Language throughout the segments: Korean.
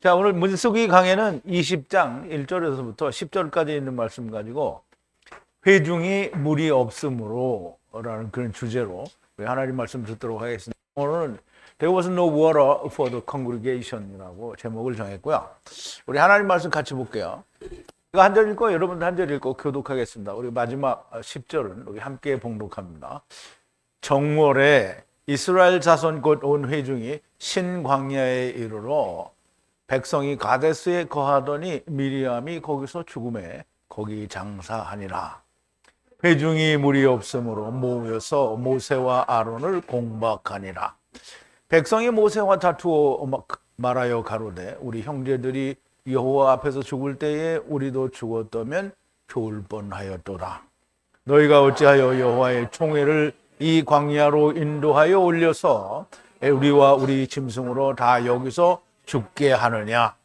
자, 오늘 문수기 강해는 20장 1절에서부터 10절까지 있는 말씀 가지고 회중이 물이 없으므로 라는 그런 주제로 하나님 말씀 듣도록 하겠습니다. 오늘은 There was no water for the congregation 이라고 제목을 정했고요. 우리 하나님 말씀 같이 볼게요. 제가 한 절 읽고 여러분도 한 절 읽고 교독하겠습니다. 우리 마지막 10절은 우리 함께 봉독합니다. 정월에 이스라엘 자손 곧 온 회중이 신광야에 이르러 백성이 가데스에 거하더니 미리암이 거기서 죽음에 거기 장사하니라. 회중이 물이 없으므로 모여서 모세와 아론을 공박하니라. 백성이 모세와 다투어 말하여 가로되 우리 형제들이 여호와 앞에서 죽을 때에 우리도 죽었다면 좋을 뻔하였도다. 너희가 어찌하여 여호와의 총회를 이 광야로 인도하여 올려서 우리와 우리 짐승으로 다 여기서 죽게 하느냐?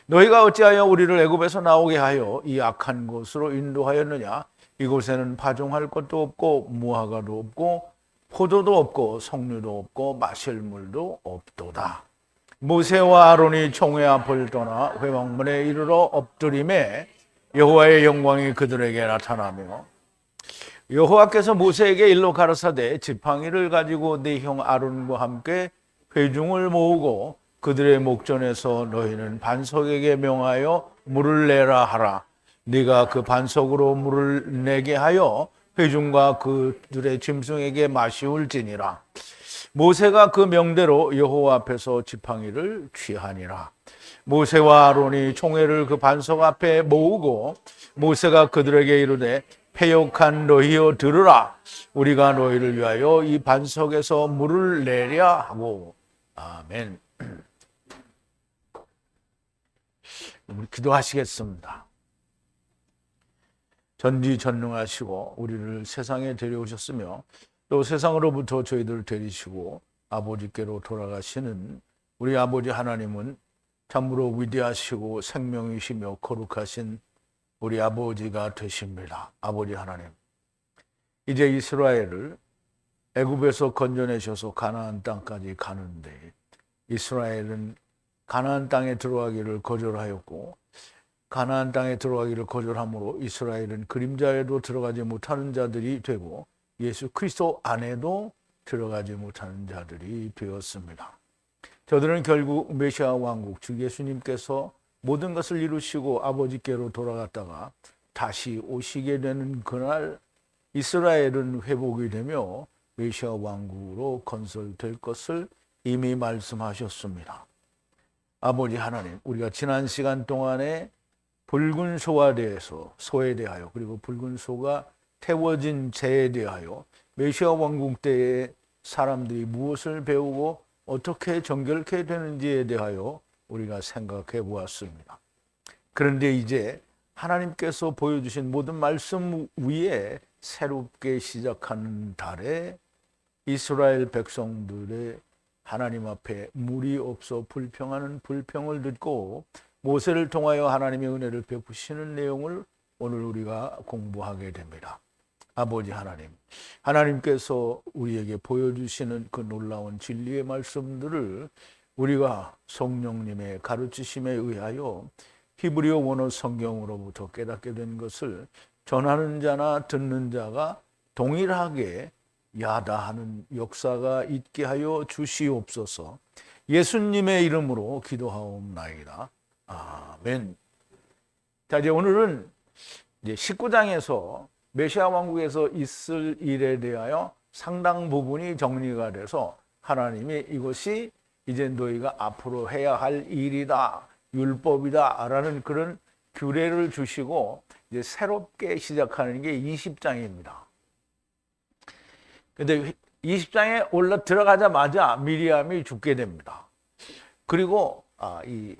너희가 어찌하여 우리를 애굽에서 나오게 하여 이 악한 곳으로 인도하였느냐? 이곳에는 파종할 것도 없고 무화과도 없고 포도도 없고 석류도 없고 마실 물도 없도다. 모세와 아론이 총회 앞을 떠나 회막문에 이르러 엎드림에 여호와의 영광이 그들에게 나타나며 여호와께서 모세에게 일러 가라사대 지팡이를 가지고 네 형 아론과 함께 회중을 모으고 그들의 목전에서 너희는 반석에게 명하여 물을 내라 하라. 네가 그 반석으로 물을 내게 하여 회중과 그들의 짐승에게 마시울지니라. 모세가 그 명대로 여호와 앞에서 지팡이를 취하니라. 모세와 아론이 총회를 그 반석 앞에 모으고 모세가 그들에게 이르되 패역한 너희여 들으라. 우리가 너희를 위하여 이 반석에서 물을 내랴 하고. 아멘. 우리 기도하시겠습니다. 전지전능하시고 우리를 세상에 데려오셨으며 또 세상으로부터 저희들을 데리시고 아버지께로 돌아가시는 우리 아버지 하나님은 참으로 위대하시고 생명이시며 거룩하신 우리 아버지가 되십니다. 아버지 하나님, 이제 이스라엘을 애굽에서 건져내셔서 가나안 땅까지 가는데 이스라엘은 가나안 땅에 들어가기를 거절하였고 가나안 땅에 들어가기를 거절함으로 이스라엘은 그림자에도 들어가지 못하는 자들이 되고 예수 그리스도 안에도 들어가지 못하는 자들이 되었습니다. 저들은 결국 메시아 왕국 주 예수님께서 모든 것을 이루시고 아버지께로 돌아갔다가 다시 오시게 되는 그날 이스라엘은 회복이 되며 메시아 왕국으로 건설될 것을 이미 말씀하셨습니다. 아버지 하나님, 우리가 지난 시간 동안에 붉은 소에 대하여 그리고 붉은 소가 태워진 재에 대하여 메시아 왕국 때에 사람들이 무엇을 배우고 어떻게 정결케 되는지에 대하여 우리가 생각해 보았습니다. 그런데 이제 하나님께서 보여주신 모든 말씀 위에 새롭게 시작하는 달에 이스라엘 백성들의 하나님 앞에 물이 없어 불평하는 불평을 듣고 모세를 통하여 하나님의 은혜를 베푸시는 내용을 오늘 우리가 공부하게 됩니다. 아버지 하나님, 하나님께서 우리에게 보여주시는 그 놀라운 진리의 말씀들을 우리가 성령님의 가르치심에 의하여 히브리어 원어 성경으로부터 깨닫게 된 것을 전하는 자나 듣는 자가 동일하게 야다하는 역사가 있게 하여 주시옵소서. 예수님의 이름으로 기도하옵나이다. 아멘. 자, 이제 오늘은 이제 19장에서 메시아 왕국에서 있을 일에 대하여 상당 부분이 정리가 돼서 하나님이 이것이 이제 너희가 앞으로 해야 할 일이다, 율법이다 라는 그런 규례를 주시고 이제 새롭게 시작하는 게 20장입니다. 근데 20장에 올라 들어가자마자 미리암이 죽게 됩니다. 그리고 이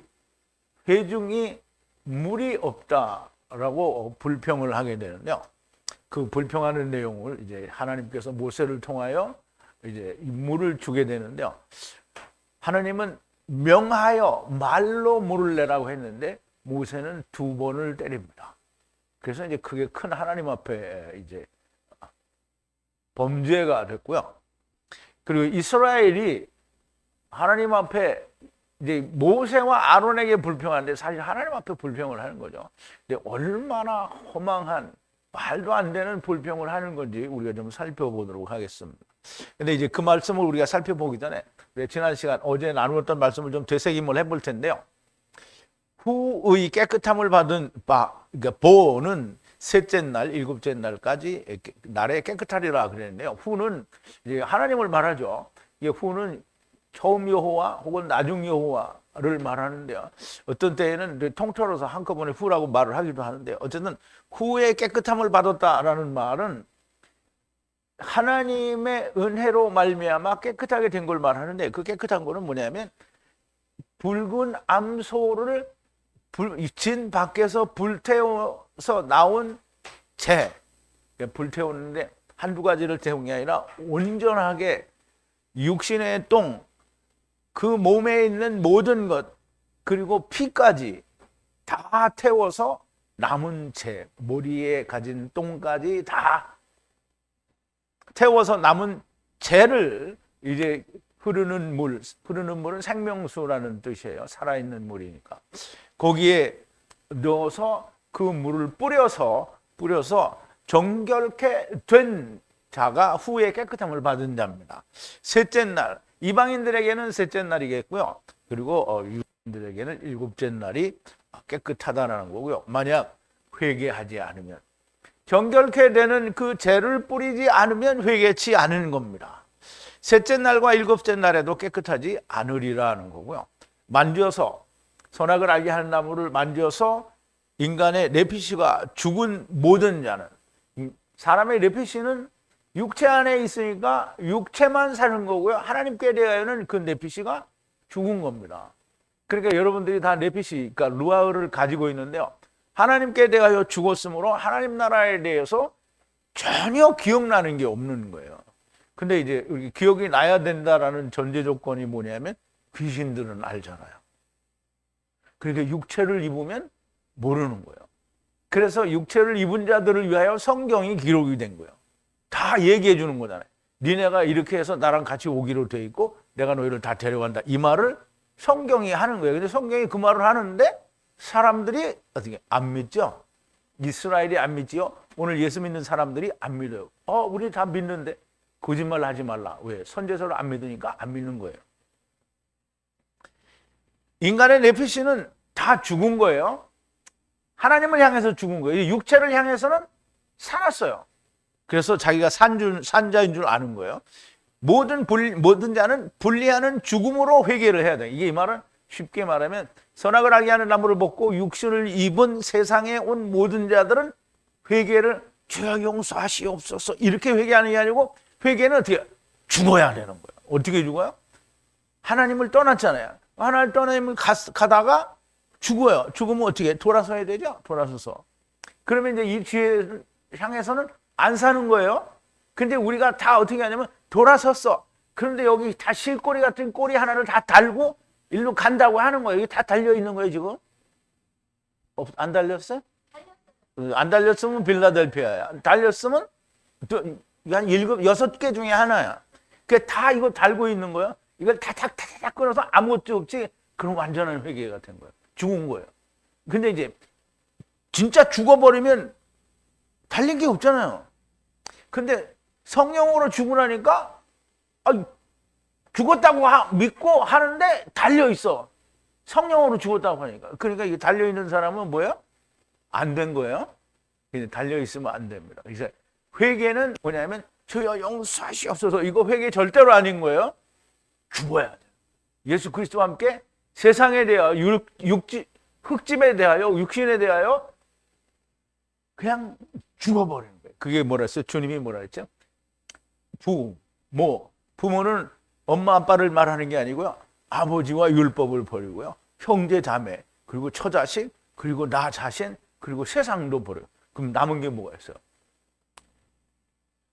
회중이 물이 없다라고 불평을 하게 되는데요. 그 불평하는 내용을 이제 하나님께서 모세를 통하여 이제 물을 주게 되는데요. 하나님은 명하여 말로 물을 내라고 했는데 모세는 2번을 때립니다. 그래서 이제 그게 큰 하나님 앞에 이제 범죄가 됐고요. 그리고 이스라엘이 하나님 앞에 이제 모세와 아론에게 불평하는데 사실 하나님 앞에 불평을 하는 거죠. 근데 얼마나 허망한 말도 안 되는 불평을 하는 건지 우리가 좀 살펴보도록 하겠습니다. 근데 이제 그 말씀을 우리가 살펴보기 전에 지난 시간 어제 나누었던 말씀을 좀 되새김을 해볼 텐데요. 후의 깨끗함을 받은 바, 그러니까 보는 셋째 날, 일곱째 날까지 날에 깨끗하리라 그랬는데요. 후는 이제 하나님을 말하죠. 이게 후는 처음 여호와 혹은 나중 여호와를 말하는데요. 어떤 때에는 통틀어서 한꺼번에 후라고 말을 하기도 하는데 어쨌든 후의 깨끗함을 받았다라는 말은 하나님의 은혜로 말미암아 깨끗하게 된 걸 말하는데 그 깨끗한 거는 뭐냐면 붉은 암소를 진 밖에서 불태워서 나온 재, 불태우는데 한두 가지를 태운 게 아니라 온전하게 육신의 똥, 그 몸에 있는 모든 것, 그리고 피까지 다 태워서 남은 재, 머리에 가진 똥까지 다 태워서 남은 재를 이제 흐르는 물은 생명수라는 뜻이에요. 살아있는 물이니까. 거기에 넣어서 그 물을 뿌려서 정결케 된 자가 후에 깨끗함을 받은 자입니다. 셋째 날, 이방인들에게는 셋째 날이겠고요. 그리고 유대인들에게는 일곱째 날이 깨끗하다는 거고요. 만약 회개하지 않으면, 정결케 되는 그 죄를 뿌리지 않으면 회개치 않은 겁니다. 셋째 날과 일곱째 날에도 깨끗하지 않으리라는 거고요. 만져서 선악을 알게 하는 나무를 만져서 인간의 네피시가 죽은 모든 자는, 사람의 네피시는 육체 안에 있으니까 육체만 사는 거고요. 하나님께 대하여는 그 네피시가 죽은 겁니다. 그러니까 여러분들이 다 네피시, 그러니까 루아흐를 가지고 있는데요. 하나님께 대하여 죽었으므로 하나님 나라에 대해서 전혀 기억나는 게 없는 거예요. 근데 이제 기억이 나야 된다라는 전제 조건이 뭐냐면 귀신들은 알잖아요. 그러니까 육체를 입으면 모르는 거예요. 그래서 육체를 입은 자들을 위하여 성경이 기록이 된 거예요. 다 얘기해 주는 거잖아요. 니네가 이렇게 해서 나랑 같이 오기로 돼 있고 내가 너희를 다 데려간다. 이 말을 성경이 하는 거예요. 근데 성경이 그 말을 하는데 사람들이 어떻게 안 믿죠? 이스라엘이 안 믿지요? 오늘 예수 믿는 사람들이 안 믿어요. 우리 다 믿는데 거짓말 하지 말라. 왜? 선제서를 안 믿으니까 안 믿는 거예요. 인간의 네피시는 다 죽은 거예요. 하나님을 향해서 죽은 거예요. 육체를 향해서는 살았어요. 그래서 자기가 산자인 줄 아는 거예요. 모든 자는 분리하는 죽음으로 회개를 해야 돼. 이게 이 말은 쉽게 말하면 선악을 알게 하는 나무를 먹고 육신을 입은 세상에 온 모든 자들은 회개를 죄악 용서하시옵소서 이렇게 회개하는 게 아니고 회개는 어떻게 죽어야 되는 거예요. 어떻게 죽어요? 하나님을 떠났잖아요. 하나님을 가다가 죽어요. 죽으면 어떻게 돌아서야 되죠? 돌아서서. 그러면 이제 이 뒤에 향해서는 안 사는 거예요. 근데 우리가 다 어떻게 하냐면 돌아섰어. 그런데 여기 다 실꼬리 같은 꼬리 하나를 다 달고 일로 간다고 하는 거예요. 여기 다 달려 있는 거예요, 지금. 안 달렸어요? 안 달렸으면 빌라델피아야. 달렸으면 한 6개 중에 하나야. 그게 다 이거 달고 있는 거예요. 이걸 탁탁탁탁 끊어서 아무것도 없지. 그럼 완전한 회개가 된 거예요. 죽은 거예요. 근데 이제 진짜 죽어버리면 달린 게 없잖아요. 근데 성령으로 죽으라니까 죽었다고 믿고 하는데 달려있어. 성령으로 죽었다고 하니까. 그러니까 이게 달려있는 사람은 뭐예요? 안 된 거예요. 달려있으면 안 됩니다. 그래서 회개는 뭐냐면 주여 용서하시옵소서. 이거 회개 절대로 아닌 거예요. 죽어야 돼요. 예수 그리스도와 함께 세상에 대하여 흙짐에 대하여 육신에 대하여 그냥 죽어버리는 거예요. 그게 뭐라 했어요? 주님이 뭐라 했죠? 부모는 엄마 아빠를 말하는 게 아니고요. 아버지와 율법을 버리고요. 형제 자매 그리고 처자식 그리고 나 자신 그리고 세상도 버려요. 그럼 남은 게 뭐가 있어요?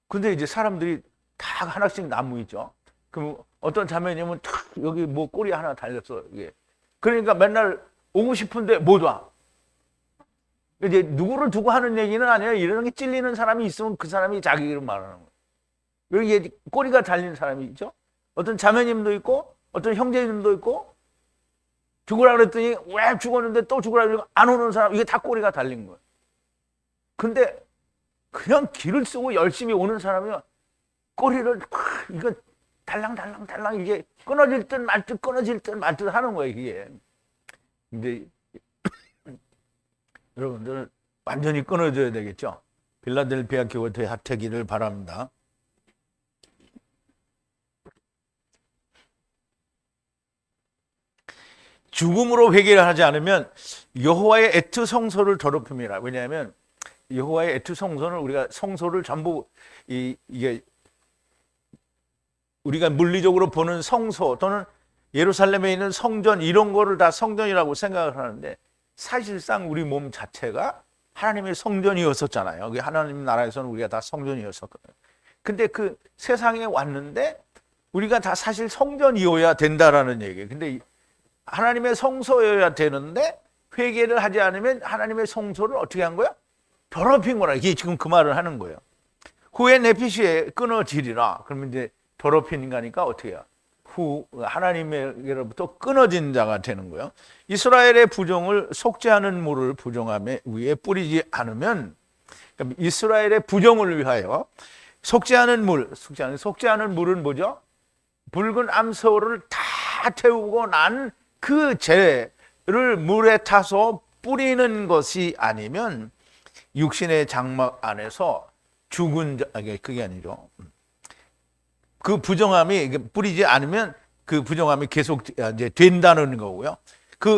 근데 이제 사람들이 다 하나씩 남고 있죠. 그럼 어떤 자매님은 탁 여기 뭐 꼬리 하나 달렸어. 이게. 그러니까 맨날 오고 싶은데 못 와. 이제 누구를 두고 하는 얘기는 아니에요. 이런 게 찔리는 사람이 있으면 그 사람이 자기 이름 말하는 거예요. 여기 꼬리가 달린 사람이 있죠. 어떤 자매님도 있고 어떤 형제님도 있고 죽으라 그랬더니 왜 죽었는데 또 죽으라 그러고 안 오는 사람, 이게 다 꼬리가 달린 거예요. 근데 그냥 길을 쓰고 열심히 오는 사람이 꼬리를 이거 달랑달랑 이게 끊어질 듯 말 듯 끊어질 듯 말 듯 하는 거예요, 이게. 근데 여러분들은 완전히 끊어져야 되겠죠. 필라델피아 교회 합태기를 바랍니다. 죽음으로 회개를 하지 않으면 여호와의 애투 성소를 더럽힙니다. 왜냐하면 여호와의 애투 성소는 우리가 성소를 전부 이게 우리가 물리적으로 보는 성소 또는 예루살렘에 있는 성전 이런 거를 다 성전이라고 생각을 하는데 사실상 우리 몸 자체가 하나님의 성전이었었잖아요. 하나님 나라에서는 우리가 다 성전이었었거든요. 근데 그 세상에 왔는데 우리가 다 사실 성전이어야 된다라는 얘기예요. 근데 하나님의 성소여야 되는데 회개를 하지 않으면 하나님의 성소를 어떻게 한 거야? 더럽힌 거라. 이게 지금 그 말을 하는 거예요. 후에 내피시에 끊어지리라. 그러면 이제 더럽힌 인간이니까 어떻게 해요? 후 하나님에게로부터 끊어진 자가 되는 거예요. 이스라엘의 부정을 속죄하는 물을 부정함에 위에 뿌리지 않으면, 그러니까 이스라엘의 부정을 위하여 속죄하는 물은 뭐죠? 붉은 암소를 다 태우고 난 그 죄를 물에 타서 뿌리는 것이 아니면 육신의 장막 안에서 죽은 자, 그게 아니죠. 그 부정함이 뿌리지 않으면 그 부정함이 계속 이제 된다는 거고요.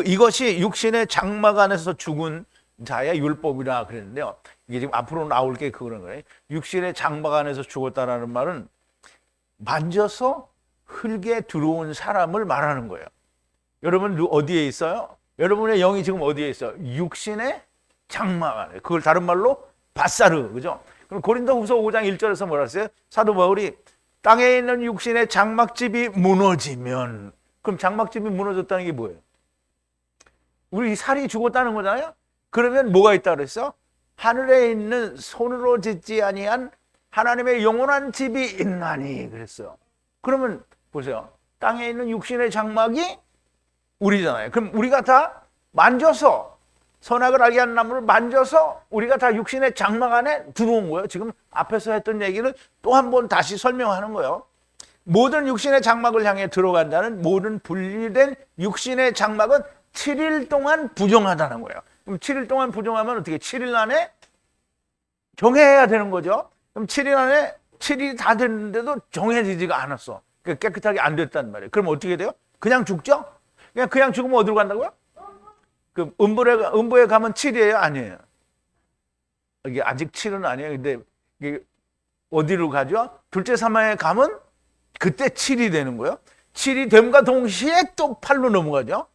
이것이 육신의 장막 안에서 죽은 자의 율법이라 그랬는데요. 이게 지금 앞으로 나올 게 그런 거예요. 육신의 장막 안에서 죽었다라는 말은 만져서 흙에 들어온 사람을 말하는 거예요. 여러분 어디에 있어요? 여러분의 영이 지금 어디에 있어요? 육신의 장막 안에. 그걸 다른 말로 바사르, 그죠? 그럼 고린도후서 5장 1절에서 뭐라 했어요? 사도 바울이 땅에 있는 육신의 장막집이 무너지면, 그럼 장막집이 무너졌다는 게 뭐예요? 우리 살이 죽었다는 거잖아요? 그러면 뭐가 있다 그랬어? 하늘에 있는 손으로 짓지 아니한 하나님의 영원한 집이 있나니 그랬어요. 그러면 보세요. 땅에 있는 육신의 장막이 우리잖아요. 그럼 우리가 다 만져서 선악을 알게 하는 나무를 만져서 우리가 다 육신의 장막 안에 들어온 거예요. 지금 앞에서 했던 얘기를 또 한 번 다시 설명하는 거예요. 모든 육신의 장막을 향해 들어간다는 모든 분리된 육신의 장막은 7일 동안 부정하다는 거예요. 그럼 7일 동안 부정하면 어떻게 7일 안에 정해야 되는 거죠. 그럼 7일 안에 7일이 다 됐는데도 정해지지가 않았어. 그러니까 깨끗하게 안 됐단 말이에요. 그럼 어떻게 돼요? 그냥 죽죠? 그냥 죽으면 어디로 간다고요? 그 음부에 가면 7이에요? 아니에요? 이게 아직 7은 아니에요. 근데 이게 어디로 가죠? 둘째 사망에 가면 그때 7이 되는 거예요. 7이 됨과 동시에 또 8로 넘어가죠.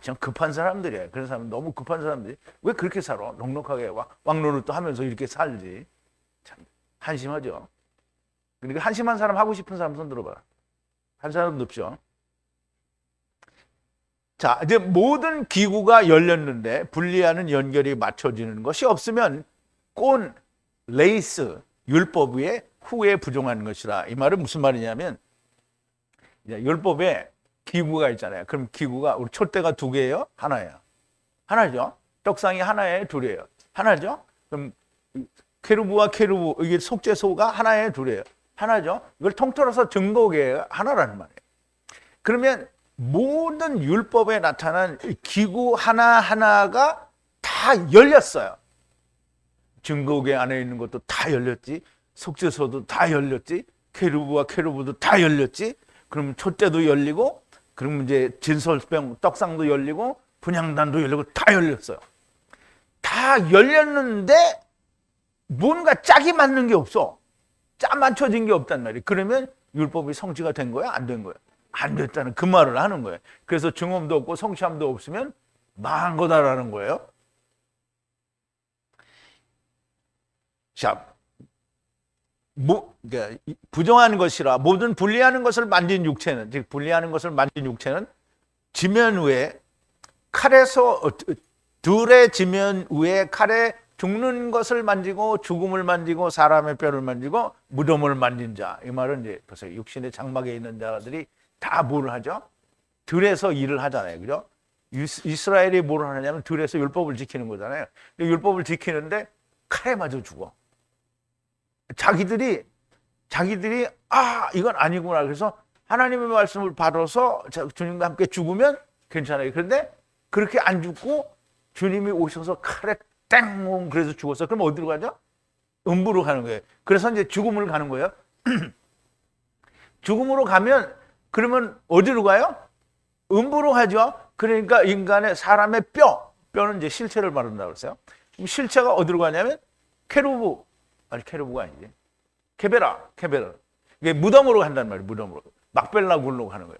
참 급한 사람들이에요. 그런 사람 너무 급한 사람들이 왜 그렇게 살아? 넉넉하게 왕노릇도 하면서 이렇게 살지. 참 한심하죠. 그러니까 한심한 사람 하고 싶은 사람 손 들어봐. 한 사람도 없죠. 자, 이제 모든 기구가 열렸는데 분리하는 연결이 맞춰지는 것이 없으면 꼰, 레이스, 율법 위에 후에 부정하는 것이라. 이 말은 무슨 말이냐면 이제 율법에 기구가 있잖아요. 그럼 기구가 우리 촛대가 2개예요? 하나예요? 하나죠. 떡상이 하나에 둘이에요? 하나죠. 그럼 케루브와 케루브 이게 속죄소가 하나에 둘이에요? 하나죠. 이걸 통틀어서 증거계가 하나라는 말이에요. 그러면 모든 율법에 나타난 기구 하나하나가 다 열렸어요. 증거계 안에 있는 것도 다 열렸지. 속죄소도 다 열렸지. 케루브와 케루브도 다 열렸지. 그럼 촛대도 열리고, 그럼 이제 진설병 떡상도 열리고, 분향단도 열리고 다 열렸어요. 다 열렸는데 뭔가 짝이 맞는 게 없어. 짝 맞춰진 게 없단 말이에요. 그러면 율법이 성취가 된 거야? 안 된 거야? 안 됐다는 그 말을 하는 거예요. 그래서 증언도 없고 성취함도 없으면 망한 거다라는 거예요. 자, 그러니까 부정한 것이라 모든 분리하는 것을 만진 육체는, 즉 분리하는 것을 만진 육체는 지면 위에 칼에서 들의 지면 위에 칼에 죽는 것을 만지고 죽음을 만지고 사람의 뼈를 만지고 무덤을 만진 자. 이 말은 이제 보세요. 육신의 장막에 있는 자들이 다 뭘 하죠? 들에서 일을 하잖아요. 그죠? 이스라엘이 뭘 하느냐면 들에서 율법을 지키는 거잖아요. 율법을 지키는데 칼에 맞아 죽어. 자기들이 이건 아니구나. 그래서 하나님의 말씀을 받아서 주님과 함께 죽으면 괜찮아요. 그런데 그렇게 안 죽고 주님이 오셔서 칼에 땡 그래서 죽었어. 그럼 어디로 가죠? 음부로 가는 거예요. 그래서 이제 죽음을 가는 거예요. 죽음으로 가면 그러면 어디로 가요? 음부로 가죠. 그러니까 사람의 뼈는 이제 실체를 말한다고 그랬어요. 실체가 어디로 가냐면 케루브가 아니지. 케베라. 이게 무덤으로 간단 말이에요. 무덤으로. 막벨라 굴로 가는 거예요.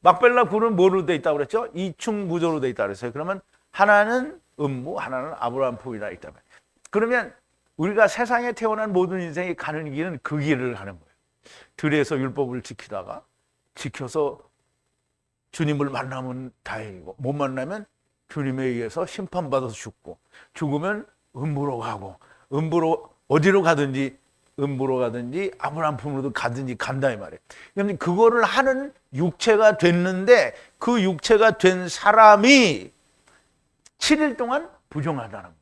막벨라 굴은 뭐로 돼 있다고 그랬죠? 이충 구조로 돼 있다고 그랬어요. 그러면 하나는 음부, 하나는 아브라함 품이라 있다면. 그러면 우리가 세상에 태어난 모든 인생이 가는 길은 그 길을 가는 거예요. 들에서 율법을 지켜서 주님을 만나면 다행이고 못 만나면 주님에 의해서 심판받아서 죽으면 음부로 가고 어디로 가든지 음부로 가든지 아브라함 품으로도 가든지 간다 이 말이에요. 그러면 그거를 하는 육체가 됐는데 그 육체가 된 사람이 7일 동안 부정하다는 거예요.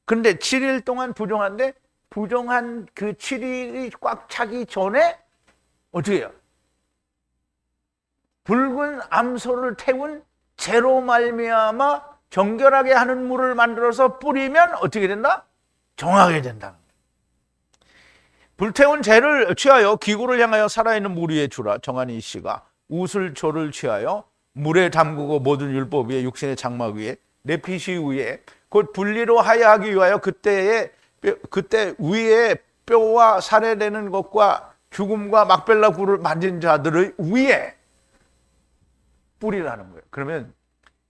그런데 7일 동안 부정한데 부정한 그 7일이 꽉 차기 전에 어떻게 해요? 붉은 암소를 태운 재로 말미암아 정결하게 하는 물을 만들어서 뿌리면 어떻게 된다? 정하게 된다. 불태운 재를 취하여 기구를 향하여 살아있는 물 위에 주라. 정한 이 씨가 우슬초를 취하여 물에 담그고 모든 율법 위에 육신의 장막 위에 내핏이 위에 곧 분리로 하야하기 위하여 그때 위에 뼈와 살에 내는 것과 죽음과 막벨라 굴을 만진 자들의 위에 뿌리라는 거예요. 그러면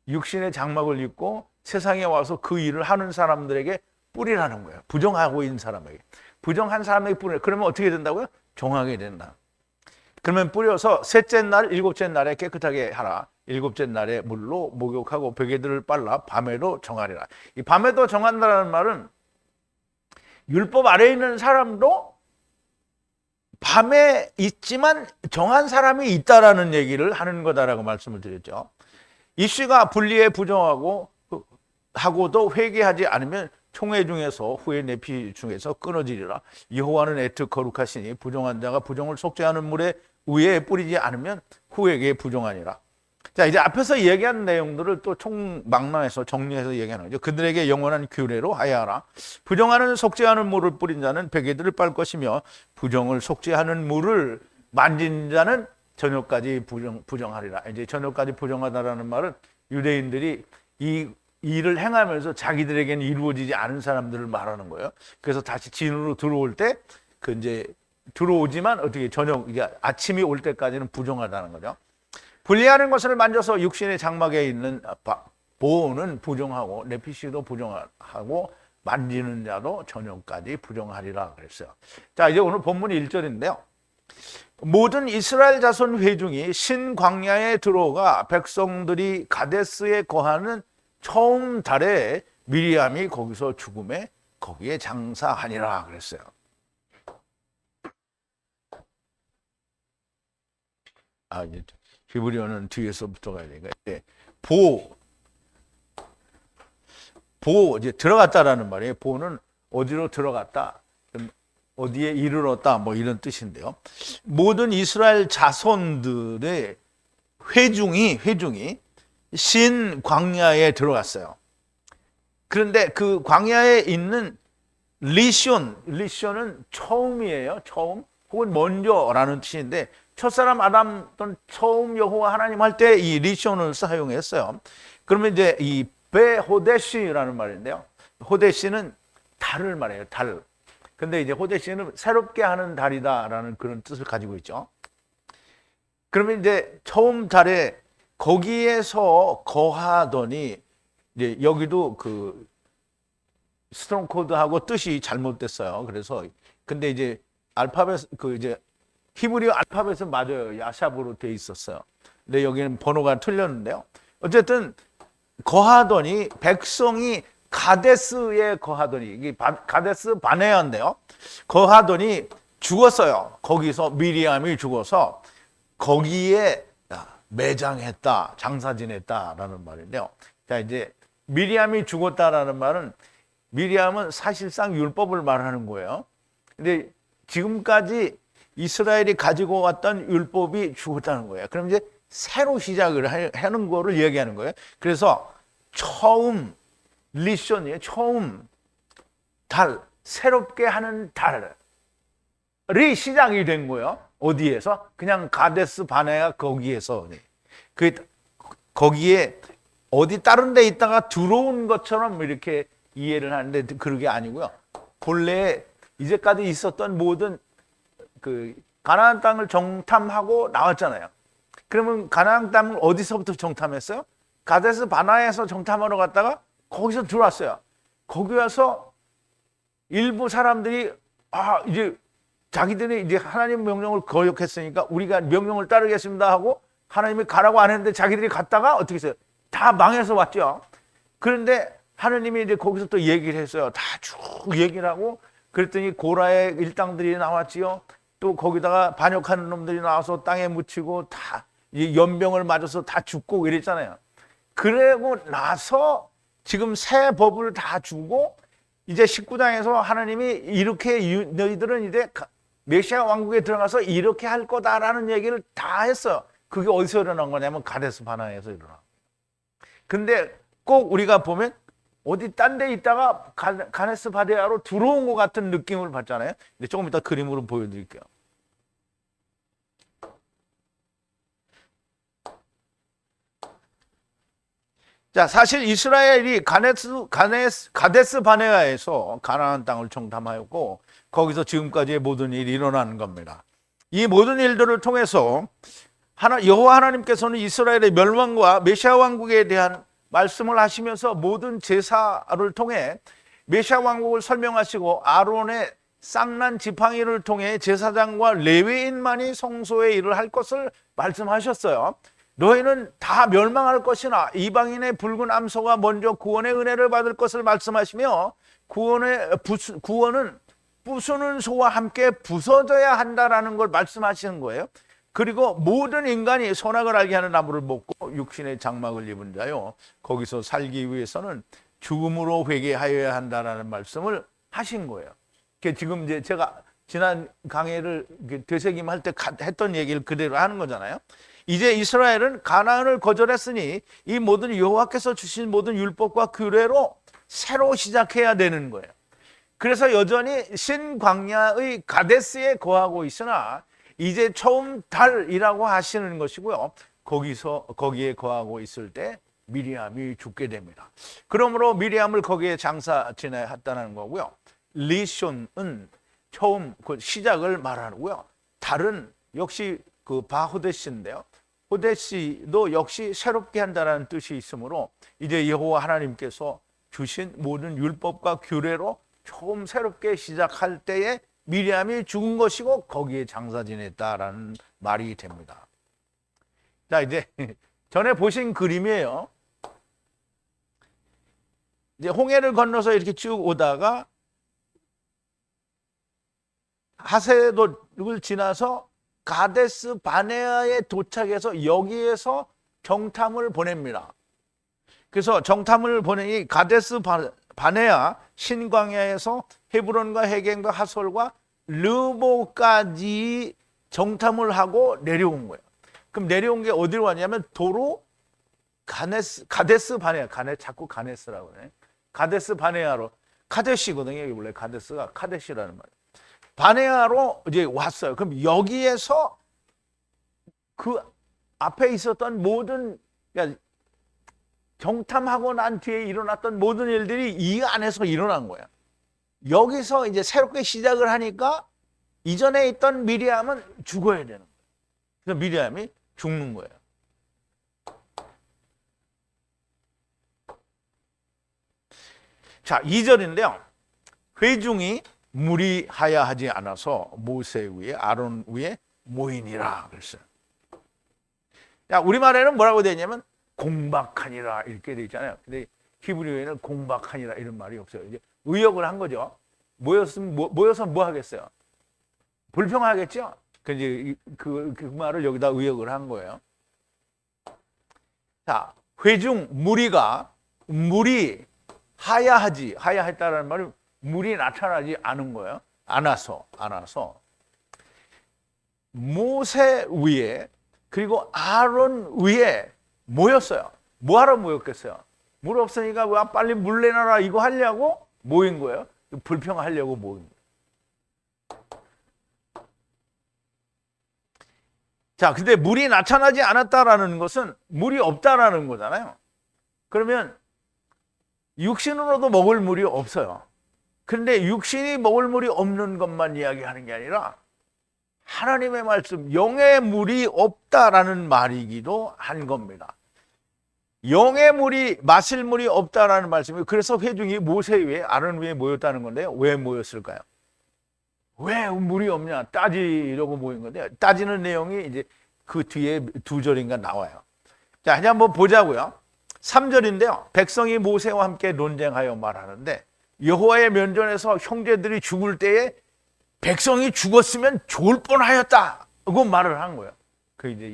육신의 장막을 입고 세상에 와서 그 일을 하는 사람들에게 뿌리라는 거예요. 부정하고 있는 사람에게. 부정한 사람에게 뿌려. 그러면 어떻게 된다고요? 정하게 된다. 그러면 뿌려서 셋째 날, 일곱째 날에 깨끗하게 하라. 일곱째 날에 물로 목욕하고 베개들을 빨라 밤에도 정하리라. 이 밤에도 정한다는 말은 율법 아래에 있는 사람도 밤에 있지만 정한 사람이 있다라는 얘기를 하는 거다라고 말씀을 드렸죠. 이 씨가 분리에 부정하고 하고도 회개하지 않으면 총회 중에서 후에 내피 중에서 끊어지리라. 여호와는 애특 거룩하시니 부정한 자가 부정을 속죄하는 물에 위에 뿌리지 않으면 후에게 부정하니라. 자, 이제 앞에서 얘기한 내용들을 또 총망라해서 정리해서 얘기하는 거죠. 그들에게 영원한 규례로 하야하라. 부정하는 속죄하는 물을 뿌린 자는 베개들을 빨 것이며 부정을 속죄하는 물을 만진 자는 저녁까지 부정하리라. 이제 저녁까지 부정하다라는 말은 유대인들이 이 일을 행하면서 자기들에게는 이루어지지 않은 사람들을 말하는 거예요. 그래서 다시 진으로 들어올 때 이제 들어오지만 어떻게 이게 아침이 올 때까지는 부정하다는 거죠. 분리하는 것을 만져서 육신의 장막에 있는 보호는 부정하고 내피시도 부정하고 만지는 자도 저녁까지 부정하리라 그랬어요. 자, 이제 오늘 본문 1절인데요. 모든 이스라엘 자손 회중이 신광야에 들어가 백성들이 가데스에 거하는 처음 달에 미리암이 거기서 죽음에 거기에 장사하니라 그랬어요. 이제 히브리어는 뒤에서부터 가야 되니까 이제 들어갔다라는 말이에요. 보는 어디로 들어갔다, 어디에 이르렀다, 뭐 이런 뜻인데요. 모든 이스라엘 자손들의 회중이 신 광야에 들어갔어요. 그런데 그 광야에 있는 리션은 처음이에요. 처음 혹은 먼저라는 뜻인데 첫사람 아담 또는 처음 여호와 하나님 할 때 이 리션을 사용했어요. 그러면 이제 이 베호데시라는 말인데요. 호데시는 달을 말해요. 달. 근데 이제 호데시는 새롭게 하는 달이다라는 그런 뜻을 가지고 있죠. 그러면 이제 처음 달에 거기에서 거하더니 이제 여기도 그 스트롱 코드하고 뜻이 잘못됐어요. 그래서 근데 이제 알파벳 이제 히브리어 알파벳은 맞아요. 야샵으로 돼 있었어요. 근데 여기는 번호가 틀렸는데요. 어쨌든 거하더니 백성이 가데스에 거하더니 이게 가데스 바네아인데요. 거하더니 죽었어요. 거기서 미리암이 죽어서 거기에 매장했다, 장사 지냈다라는 말인데요. 자, 이제 미리암이 죽었다라는 말은 미리암은 사실상 율법을 말하는 거예요. 근데 지금까지 이스라엘이 가지고 왔던 율법이 죽었다는 거예요. 그럼 이제 새로 시작을 하는 거를 얘기하는 거예요. 그래서 처음 리션이에요. 처음 달, 새롭게 하는 달이 시작이 된 거예요. 어디에서? 그냥 가데스 바네아 거기에서. 거기에 어디 다른 데 있다가 들어온 것처럼 이렇게 이해를 하는데 그게 아니고요. 본래 이제까지 있었던 모든 그 가나안 땅을 정탐하고 나왔잖아요. 그러면 가나안 땅을 어디서부터 정탐했어요? 가데스 바네아에서 정탐하러 갔다가 거기서 들어왔어요. 거기 와서 일부 사람들이 이제 자기들이 이제 하나님 명령을 거역했으니까 우리가 명령을 따르겠습니다 하고 하나님이 가라고 안 했는데 자기들이 갔다가 어떻게 했어요? 다 망해서 왔죠. 그런데 하나님이 이제 거기서 또 얘기를 했어요. 다 쭉 얘기를 하고 그랬더니 고라의 일당들이 나왔지요. 또 거기다가 반역하는 놈들이 나와서 땅에 묻히고 다 연병을 맞아서 다 죽고 이랬잖아요. 그러고 나서 지금 새 법을 다 주고 이제 19장에서 하나님이 이렇게 너희들은 이제 메시아 왕국에 들어가서 이렇게 할 거다라는 얘기를 다 했어요. 그게 어디서 일어난 거냐면 가데스 바네아에서 일어난 거예요. 근데 꼭 우리가 보면 어디 딴 데 있다가 가데스 바네아로 들어온 것 같은 느낌을 받잖아요. 근데 조금 이따 그림으로 보여드릴게요. 자, 사실 이스라엘이 가데스 바네아에서 가나안 땅을 정탐하였고 거기서 지금까지의 모든 일이 일어나는 겁니다. 이 모든 일들을 통해서 여호와 하나님께서는 이스라엘의 멸망과 메시아 왕국에 대한 말씀을 하시면서 모든 제사를 통해 메시아 왕국을 설명하시고 아론의 쌍난 지팡이를 통해 제사장과 레위인만이 성소의 일을 할 것을 말씀하셨어요. 너희는 다 멸망할 것이나 이방인의 붉은 암소가 먼저 구원의 은혜를 받을 것을 말씀하시며 구원은 부수는 소와 함께 부서져야 한다라는 걸 말씀하시는 거예요. 그리고 모든 인간이 선악을 알게 하는 나무를 먹고 육신의 장막을 입은 자요 거기서 살기 위해서는 죽음으로 회개하여야 한다라는 말씀을 하신 거예요. 지금 이제 제가 지난 강해를 되새김할 때 했던 얘기를 그대로 하는 거잖아요. 이제 이스라엘은 가나안을 거절했으니 이 모든 여호와께서 주신 모든 율법과 규례로 새로 시작해야 되는 거예요. 그래서 여전히 신광야의 가데스에 거하고 있으나 이제 처음 달이라고 하시는 것이고요. 거기에 거하고 있을 때 미리암이 죽게 됩니다. 그러므로 미리암을 거기에 장사 지내했다는 거고요. 리숀은 처음 그 시작을 말하고요. 달은 역시 그 바호데시인데요. 호데시도 역시 새롭게 한다는 뜻이 있으므로 이제 여호와 하나님께서 주신 모든 율법과 규례로 처음 새롭게 시작할 때에 미리암이 죽은 것이고 거기에 장사 지냈다라는 말이 됩니다. 자, 이제 전에 보신 그림이에요. 이제 홍해를 건너서 이렇게 쭉 오다가 하세도를 지나서 가데스 바네아에 도착해서 여기에서 정탐을 보냅니다. 그래서 정탐을 보내니 가데스 바네아 신광야에서 헤브론과 헤겜과 하솔과 르보까지 정탐을 하고 내려온 거예요. 그럼 내려온 게 어디로 왔냐면 도로 가데스 바네아, 자꾸 가네스라고 그래. 가데스 바네아로 카데시거든요. 여기 원래 가데스가 카데시라는 말이에요. 바네아로 이제 왔어요. 그럼 여기에서 그 앞에 있었던 모든 그러니까 정탐하고 난 뒤에 일어났던 모든 일들이 이 안에서 일어난 거예요. 여기서 이제 새롭게 시작을 하니까 이전에 있던 미리암은 죽어야 되는 거예요. 그래서 미리암이 죽는 거예요. 자, 2절인데요. 회중이 무리하여 하지 않아서 모세 위에 아론 위에 모이니라 그랬어요. 야, 우리말에는 뭐라고 되어 있냐면 공박하니라 이렇게 되어 있잖아요. 근데 히브리어에는 공박하니라 이런 말이 없어요. 이제 의역을 한 거죠. 모여서 뭐 하겠어요? 불평하겠죠? 그 말을 여기다 의역을 한 거예요. 자, 회중 무리가 물이 하야했다라는 말은 물이 나타나지 않은 거예요. 않아서 모세 위에 그리고 아론 위에 모였어요. 뭐하러 모였겠어요? 물 없으니까 왜 빨리 물 내놔라 이거 하려고 모인 거예요. 불평하려고 모인 거예요. 자, 근데 물이 나타나지 않았다라는 것은 물이 없다라는 거잖아요. 그러면 육신으로도 먹을 물이 없어요. 그런데 육신이 먹을 물이 없는 것만 이야기하는 게 아니라 하나님의 말씀, 영의 물이 없다라는 말이기도 한 겁니다. 영의 물이, 마실 물이 없다라는 말씀이, 그래서 회중이 모세 위에 아론 위에 모였다는 건데요. 왜 모였을까요? 왜 물이 없냐 따지려고 모인 건데, 따지는 내용이 이제 그 뒤에 2절인가 나와요. 자, 이제 한번 보자고요. 3절인데요. 백성이 모세와 함께 논쟁하여 말하는데, 여호와의 면전에서 형제들이 죽을 때에 백성이 죽었으면 좋을 뻔하였다고 말을 한 거예요. 그 이제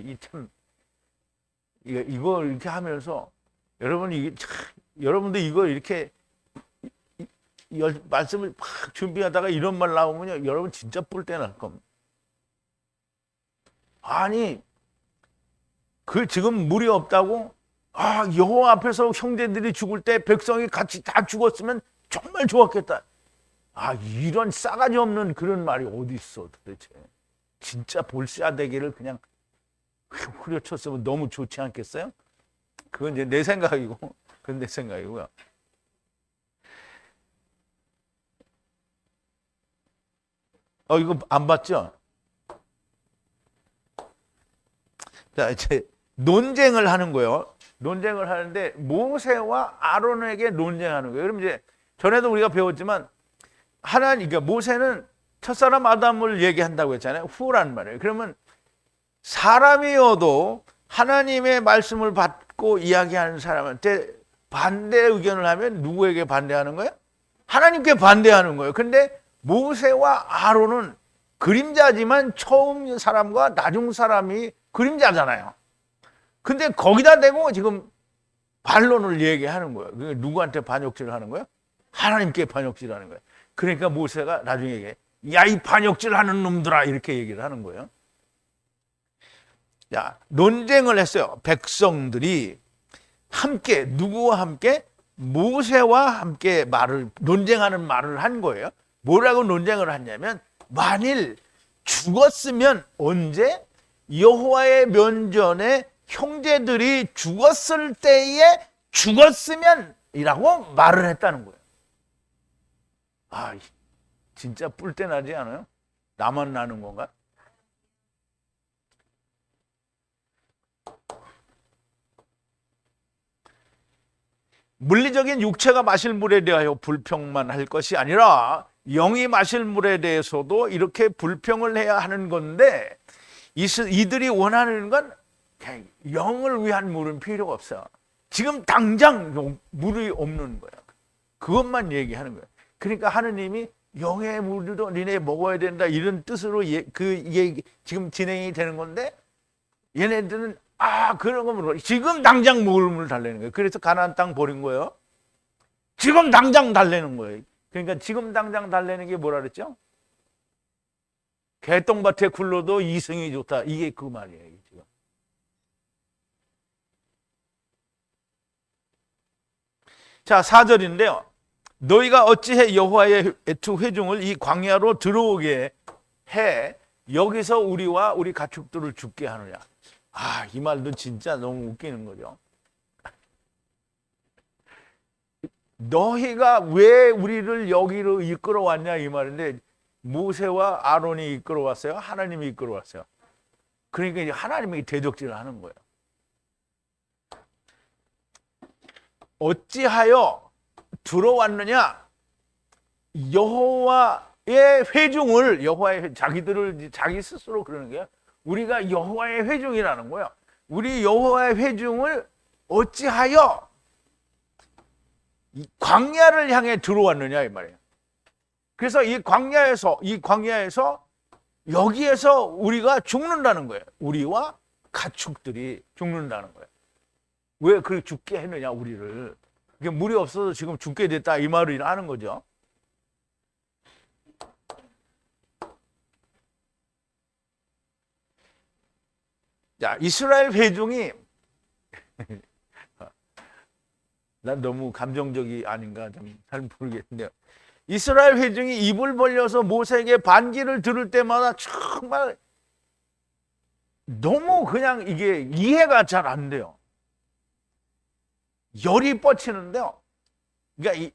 이거 이렇게 하면서 여러분도 이거 이렇게 말씀을 막 준비하다가 이런 말 나오면요, 여러분 진짜 뿔 때 날 겁니다. 아니, 그 지금 물이 없다고? 여호와 앞에서 형제들이 죽을 때 백성이 같이 다 죽었으면 정말 좋았겠다. 이런 싸가지 없는 그런 말이 어디 있어 도대체. 진짜 볼싸대기를 그냥 후려쳤으면 너무 좋지 않겠어요? 그건 이제 내 생각이고, 그건 내 생각이고요. 이거 안 봤죠? 자, 이제 논쟁을 하는 거예요. 논쟁을 하는데 모세와 아론에게 논쟁하는 거예요. 그럼 이제 전에도 우리가 배웠지만 그러니까 모세는 첫사람 아담을 얘기한다고 했잖아요. 후라는 말이에요. 그러면 사람이어도 하나님의 말씀을 받고 이야기하는 사람한테 반대 의견을 하면 누구에게 반대하는 거예요? 하나님께 반대하는 거예요. 근데 모세와 아론은 그림자지만 처음 사람과 나중 사람이 그림자잖아요. 근데 거기다 대고 지금 반론을 얘기하는 거예요. 누구한테 반역질을 하는 거예요? 하나님께 반역질을 하는 거예요. 그러니까 모세가 나중에 야, 이 반역질하는 놈들아 이렇게 얘기를 하는 거예요. 자, 논쟁을 했어요. 백성들이 함께, 누구와 함께? 모세와 함께 논쟁하는 말을 한 거예요. 뭐라고 논쟁을 했냐면, 만일 죽었으면 언제? 여호와의 면전에 형제들이 죽었을 때에 죽었으면 이라고 말을 했다는 거예요. 진짜 뿔 때 나지 않아요? 나만 나는 건가? 물리적인 육체가 마실 물에 대하여 불평만 할 것이 아니라 영이 마실 물에 대해서도 이렇게 불평을 해야 하는 건데, 이들이 원하는 건 영을 위한 물은 필요가 없어. 지금 당장 물이 없는 거야. 그것만 얘기하는 거야. 그러니까 하느님이 영의 물도 니네 먹어야 된다 이런 뜻으로 지금 진행이 되는 건데, 얘네들은 그런 거 지금 당장 먹을 물 달래는 거예요. 그래서 가나안 땅 버린 거예요. 지금 당장 달래는 거예요. 그러니까 지금 당장 달래는 게 뭐라 그랬죠? 개똥밭에 굴러도 이승이 좋다. 이게 그 말이에요. 지금. 자, 4절인데요. 너희가 어찌해 여호와의 애투 회중을 이 광야로 들어오게 해 여기서 우리와 우리 가축들을 죽게 하느냐. 이 말도 진짜 너무 웃기는 거죠. 너희가 왜 우리를 여기로 이끌어왔냐 이 말인데, 모세와 아론이 이끌어왔어요? 하나님이 이끌어왔어요? 그러니까 이제 하나님이 대적질을 하는 거예요. 어찌하여 들어왔느냐? 여호와의 회중을, 자기들을 자기 스스로 그러는 거예요. 우리가 여호와의 회중이라는 거예요. 우리 여호와의 회중을 어찌하여 이 광야를 향해 들어왔느냐 이 말이에요. 그래서 이 광야에서 여기에서 우리가 죽는다는 거예요. 우리와 가축들이 죽는다는 거예요. 왜 그렇게 죽게 했느냐 우리를. 이게 물이 없어서 지금 죽게 됐다 이 말을 하는 거죠. 자, 이스라엘 회중이 난 너무 감정적이 아닌가 좀 잘 모르겠는데요. 이스라엘 회중이 입을 벌려서 모세에게 반기를 들을 때마다 정말 너무 그냥 이게 이해가 잘 안 돼요. 열이 뻗치는데요. 그러니까,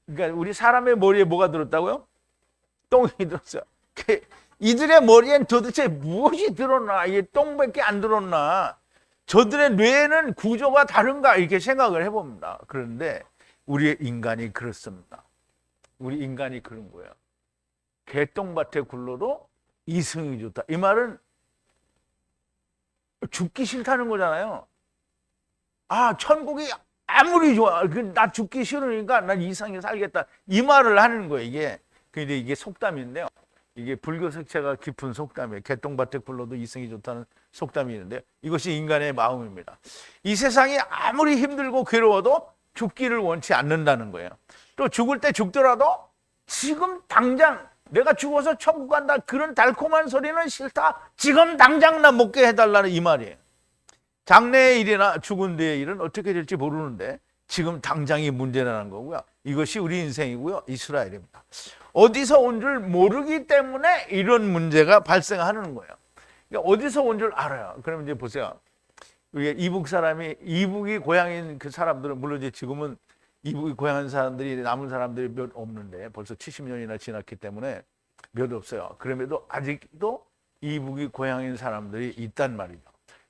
그러니까 우리 사람의 머리에 뭐가 들었다고요? 똥이 들었어요. 이들의 머리엔 도대체 무엇이 들었나? 이게 똥밖에 안 들었나? 저들의 뇌에는 구조가 다른가? 이렇게 생각을 해봅니다. 그런데 우리 인간이 그렇습니다. 우리 인간이 그런 거예요. 개똥밭에 굴러도 이승이 좋다. 이 말은 죽기 싫다는 거잖아요. 아, 천국이 아무리 좋아. 나 죽기 싫으니까 난 이상하게 살겠다. 이 말을 하는 거예요, 이게. 근데 이게 속담인데요. 이게 불교 색채가 깊은 속담이에요. 개똥밭에 굴러도 이승이 좋다는 속담이 있는데 이것이 인간의 마음입니다. 이 세상이 아무리 힘들고 괴로워도 죽기를 원치 않는다는 거예요. 또 죽을 때 죽더라도 지금 당장 내가 죽어서 천국 간다 그런 달콤한 소리는 싫다. 지금 당장 나 먹게 해달라는 이 말이에요. 장래의 일이나 죽은 뒤의 일은 어떻게 될지 모르는데 지금 당장이 문제라는 거고요. 이것이 우리 인생이고요. 이스라엘입니다. 어디서 온 줄 모르기 때문에 이런 문제가 발생하는 거예요. 그러니까 어디서 온 줄 알아요. 그럼 이제 보세요. 이북 사람이 이북이 고향인 그 사람들은 물론 이제 지금은 이북이 고향인 사람들이 남은 사람들이 몇 없는데 벌써 70년이나 지났기 때문에 몇 없어요. 그럼에도 아직도 이북이 고향인 사람들이 있단 말이죠.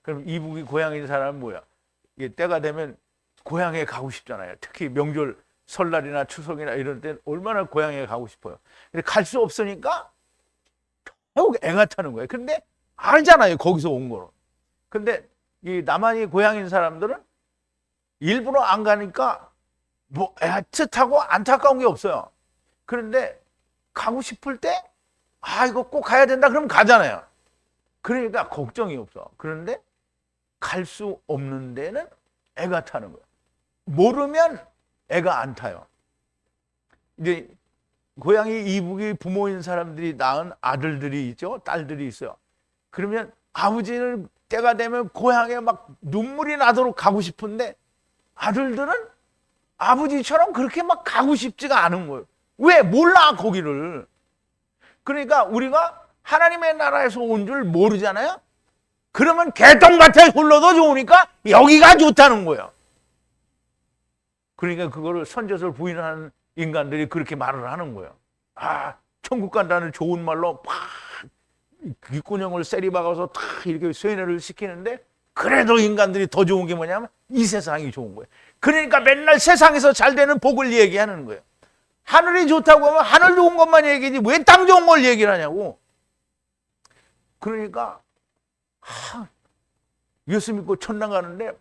그럼 이북이 고향인 사람은 뭐야? 이게 때가 되면 고향에 가고 싶잖아요. 특히 명절 설날이나 추석이나 이런 때는 얼마나 고향에 가고 싶어요. 근데 갈 수 없으니까 결국 애가 타는 거예요. 근데 알잖아요. 거기서 온 거로. 근데 이 남한이 고향인 사람들은 일부러 안 가니까 뭐 애틋하고 안타까운 게 없어요. 그런데 가고 싶을 때 아, 이거 꼭 가야 된다 그러면 가잖아요. 그러니까 걱정이 없어. 그런데 갈 수 없는 데는 애가 타는 거예요. 모르면 애가 안 타요. 이제 고향이 이북이 부모인 사람들이 낳은 아들들이 있죠. 딸들이 있어요. 그러면 아버지는 때가 되면 고향에 막 눈물이 나도록 가고 싶은데 아들들은 아버지처럼 그렇게 막 가고 싶지가 않은 거예요. 왜? 몰라 거기를. 그러니까 우리가 하나님의 나라에서 온 줄 모르잖아요. 그러면 개똥밭에 굴러도 좋으니까 여기가 좋다는 거예요. 그러니까 그거를 선젖을 부인하는 인간들이 그렇게 말을 하는 거예요. 아, 천국 간다는 좋은 말로 팍 귓구녕을 세리박아서 탁 이렇게 쇠뇌를 시키는데 그래도 인간들이 더 좋은 게 뭐냐면 이 세상이 좋은 거예요. 그러니까 맨날 세상에서 잘 되는 복을 얘기하는 거예요. 하늘이 좋다고 하면 하늘 좋은 것만 얘기하지 왜 땅 좋은 걸 얘기를 하냐고. 그러니까 예수 믿고 천당 가는데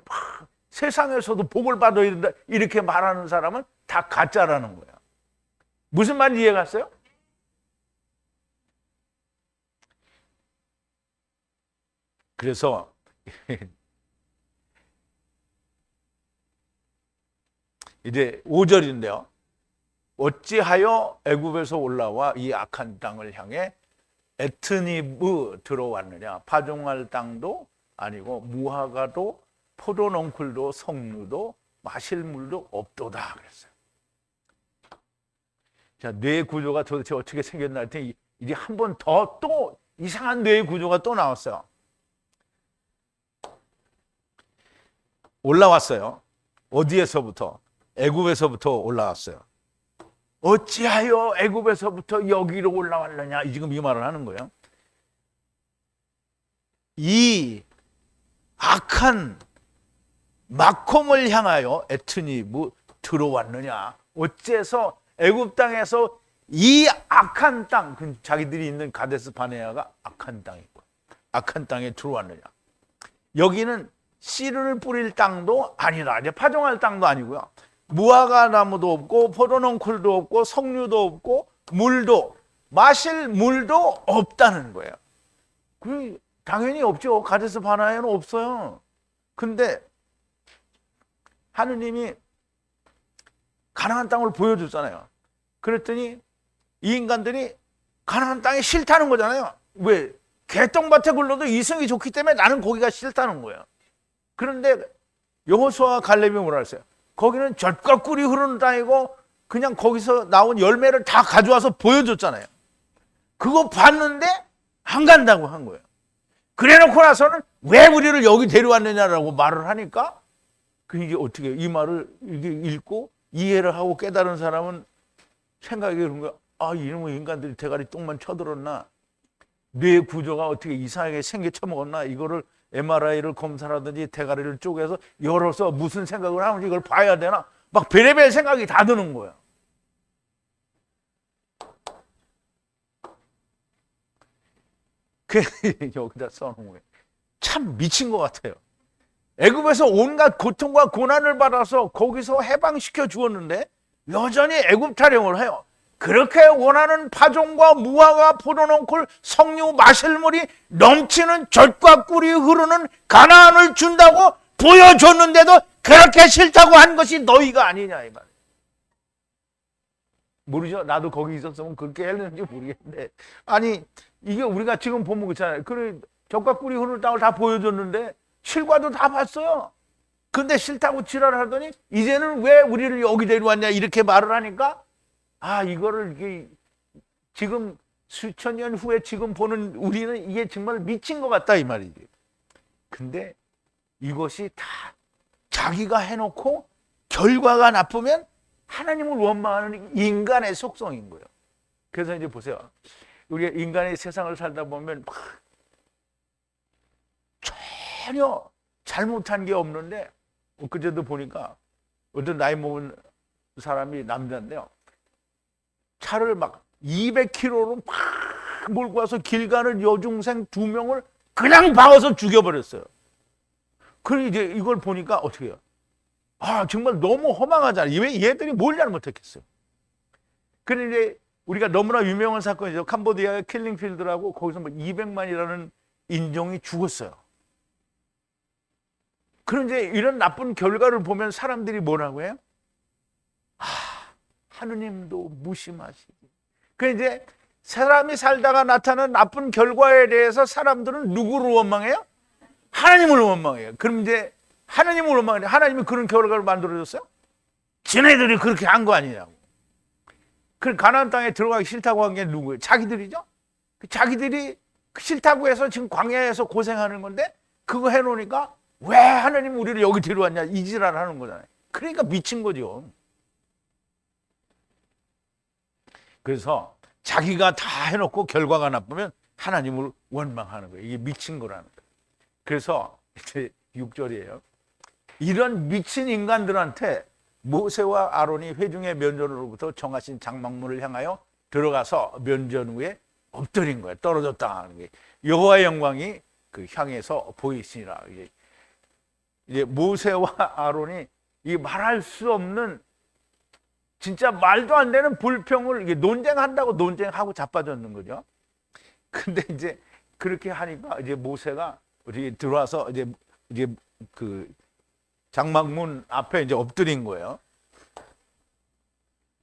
세상에서도 복을 받아야 된다 이렇게 말하는 사람은 다 가짜라는 거야. 무슨 말인지 이해 갔어요? 그래서 이제 5절인데요. 어찌하여 애굽에서 올라와 이 악한 땅을 향해 에트니브 들어왔느냐. 파종할 땅도 아니고 무화과도 포도넝쿨도 석류도 마실 물도 없도다 그랬어요. 자, 뇌 구조가 도대체 어떻게 생겼나 했더니 이게 한 번 더 또 이상한 뇌 구조가 또 나왔어요. 올라왔어요. 어디에서부터? 애굽에서부터 올라왔어요. 어찌하여 애굽에서부터 여기로 올라왔느냐 지금 이 말을 하는 거예요. 이 악한 마콤을 향하여 에트니브 들어왔느냐. 어째서 애굽 땅에서 이 악한 땅, 자기들이 있는 가데스 바네아가 악한 땅이고 악한 땅에 들어왔느냐. 여기는 씨를 뿌릴 땅도 아니라 이제 파종할 땅도 아니고요. 무화과 나무도 없고 포도넝쿨도 없고 석류도 없고 물도 마실 물도 없다는 거예요. 그 당연히 없죠. 가데스 바네아에는 없어요. 근데 하느님이 가나안 땅을 보여줬잖아요. 그랬더니 이 인간들이 가나안 땅이 싫다는 거잖아요. 왜? 개똥밭에 굴러도 이승이 좋기 때문에 나는 거기가 싫다는 거예요. 그런데 여호수아와 갈렙이 뭐라 했어요? 거기는 젖과 꿀이 흐르는 땅이고 그냥 거기서 나온 열매를 다 가져와서 보여줬잖아요. 그거 봤는데 안 간다고 한 거예요. 그래놓고 나서는 왜 우리를 여기 데려왔느냐라고 말을 하니까 이게 어떻게 이 말을 이게 읽고 이해를 하고 깨달은 사람은 생각이 그런 거야. 아, 이놈의 인간들이 대가리 똥만 쳐들었나? 뇌 구조가 어떻게 이상하게 생겨 쳐먹었나? 이거를 MRI를 검사하든지 대가리를 쪼개서 열어서 무슨 생각을 하는지 이걸 봐야 되나? 막 별의별 생각이 다 드는 거야. 그 여기다 써놓은 거예요. 참 미친 것 같아요. 애굽에서 온갖 고통과 고난을 받아서 거기서 해방시켜 주었는데 여전히 애굽 타령을 해요. 그렇게 원하는 파종과 무화과, 포도농쿨, 석류, 마실 물이 넘치는 젖과 꿀이 흐르는 가나안을 준다고 보여줬는데도 그렇게 싫다고 한 것이 너희가 아니냐 이 말이에요. 모르죠? 나도 거기 있었으면 그렇게 했는지 모르겠는데, 아니 이게 우리가 지금 보면 그렇잖아요. 그래, 젖과 꿀이 흐르는 땅을 다 보여줬는데 실과도 다 봤어요. 근데 싫다고 지랄하더니 이제는 왜 우리를 여기 데려왔냐 이렇게 말을 하니까, 아, 이거를 이게 지금 수천 년 후에 지금 보는 우리는 이게 정말 미친 것 같다 이 말이지. 근데 이것이 다 자기가 해놓고 결과가 나쁘면 하나님을 원망하는 인간의 속성인 거예요. 그래서 이제 보세요. 우리가 인간의 세상을 살다 보면 전혀 잘못한 게 없는데, 그제도 보니까 어떤 나이 먹은 사람이 남자인데요. 차를 막 200km로 막 몰고 와서 길 가는 여중생 2명을 그냥 박아서 죽여버렸어요. 그럼 이제 이걸 보니까 어떻게 해요? 아, 정말 너무 허망하잖아요. 왜 얘들이 뭘 잘못했겠어요? 그런데 우리가 너무나 유명한 사건이죠. 캄보디아의 킬링필드라고, 거기서 뭐 200만이라는 인종이 죽었어요. 그런데 이런 나쁜 결과를 보면 사람들이 뭐라고 해요? 아, 하느님도 무심하시지. 그 이제 사람이 살다가 나타나는 나쁜 결과에 대해서 사람들은 누구를 원망해요? 하나님을 원망해요. 그럼 이제 하나님을 원망해요. 하나님이 그런 결과를 만들어줬어요? 지네들이 그렇게 한 거 아니냐고. 그 가나안 땅에 들어가기 싫다고 한 게 누구예요? 자기들이죠. 자기들이 싫다고 해서 지금 광야에서 고생하는 건데 그거 해놓으니까 왜 하나님 우리를 여기 데려왔냐 이 지랄 하는 거잖아요. 그러니까 미친 거죠. 그래서 자기가 다 해놓고 결과가 나쁘면 하나님을 원망하는 거예요. 이게 미친 거라는 거예요. 그래서 이제 6절이에요. 이런 미친 인간들한테 모세와 아론이 회중의 면전으로부터 정하신 장막문을 향하여 들어가서 면전 위에 엎드린 거예요. 떨어졌다 하는 게 여호와의 영광이 그 향해서 보이시니라. 이제 모세와 아론이 이 말할 수 없는 진짜 말도 안 되는 불평을 이게 논쟁한다고 논쟁하고 자빠졌는 거죠. 근데 이제 그렇게 하니까 이제 모세가 우리 들어와서 이제 그 장막문 앞에 이제 엎드린 거예요.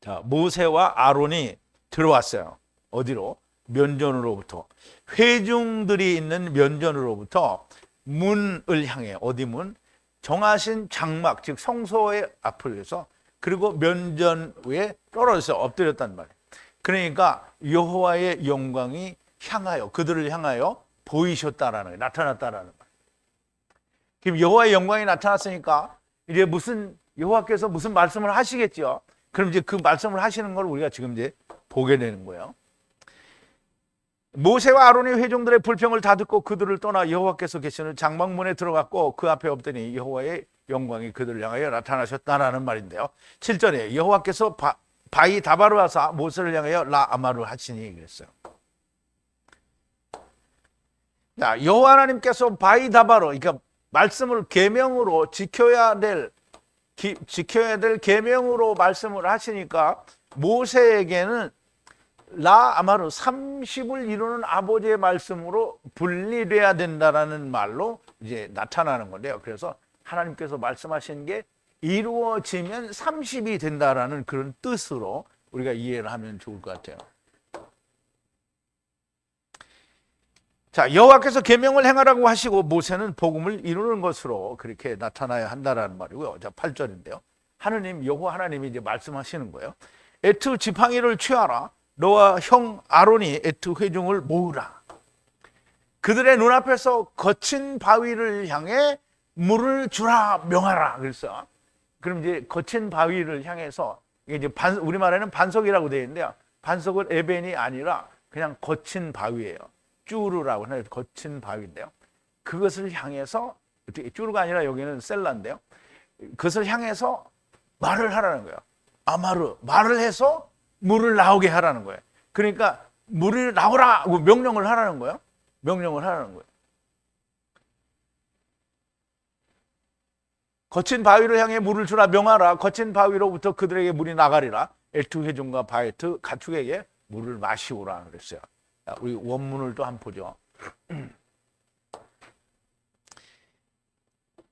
자, 모세와 아론이 들어왔어요. 어디로? 면전으로부터. 회중들이 있는 면전으로부터 문을 향해, 어디 문? 정하신 장막, 즉 성소의 앞을 해서, 그리고 면전 위에 떨어져서 엎드렸단 말이에요. 그러니까 여호와의 영광이 향하여, 그들을 향하여 보이셨다라는 거예요. 나타났다라는 거예요. 그럼 여호와의 영광이 나타났으니까 이제 무슨 여호와께서 무슨 말씀을 하시겠죠. 그럼 이제 그 말씀을 하시는 걸 우리가 지금 이제 보게 되는 거예요. 모세와 아론이 회중들의 불평을 다 듣고 그들을 떠나 여호와께서 계시는 장막문에 들어갔고 그 앞에 엎드니 여호와의 영광이 그들을 향하여 나타나셨다라는 말인데요. 7절에 여호와께서 바위 다바르 하사 모세를 향하여 라아마르 하시니 그랬어요. 자, 여호와 하나님께서 바위 다바르, 그러니까 말씀을 계명으로 지켜야 될 계명으로 말씀을 하시니까 모세에게는 라아마르 30을 이루는 아버지의 말씀으로 분리돼야 된다라는 말로 이제 나타나는 건데요. 그래서 하나님께서 말씀하신 게 이루어지면 30이 된다라는 그런 뜻으로 우리가 이해를 하면 좋을 것 같아요. 자, 여호와께서 계명을 행하라고 하시고 모세는 복음을 이루는 것으로 그렇게 나타나야 한다라는 말이고요. 자, 8절인데요. 하느님, 여호와 하나님이 이제 말씀하시는 거예요. 에트 지팡이를 취하라. 너와 형 아론이 에트 회중을 모으라. 그들의 눈앞에서 거친 바위를 향해 물을 주라 명하라. 그랬어. 그럼 이제 거친 바위를 향해서 이게 이제 우리말에는 반석이라고 되어 있는데요. 반석은 에벤이 아니라 그냥 거친 바위예요. 쭈르라고 하는 거친 바위인데요. 그것을 향해서 쭈르가 아니라 여기는 셀라인데요. 그것을 향해서 말을 하라는 거예요. 아마르 말을 해서 물을 나오게 하라는 거예요. 그러니까 물이 나오라고 명령을 하라는 거예요. 명령을 하라는 거예요. 거친 바위를 향해 물을 주라 명하라. 거친 바위로부터 그들에게 물이 나가리라. 엘트 회중과 바에트 가축에게 물을 마시오라 그랬어요. 우리 원문을 또 한번 보죠.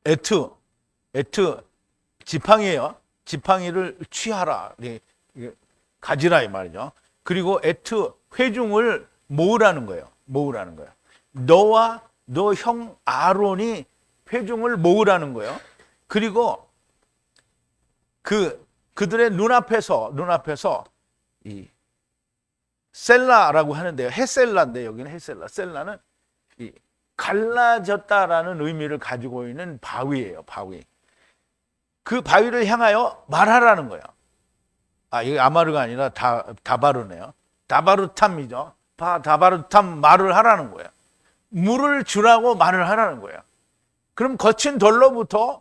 에트 지팡이에요. 지팡이를 취하라. 가지라 이 말이죠. 그리고 에트 회중을 모으라는 거예요. 모으라는 거예요. 너와 너 형 아론이 회중을 모으라는 거예요. 그리고 그들의 눈앞에서 이 셀라라고 하는데요. 헤셀라인데 여기는 헤셀라. 셀라는 이 갈라졌다라는 의미를 가지고 있는 바위예요. 바위. 그 바위를 향하여 말하라는 거예요. 아, 이게 아마르가 아니라 다바르네요. 다바르탐이죠. 다바르탐 말을 하라는 거예요. 물을 주라고 말을 하라는 거예요. 그럼 거친 돌로부터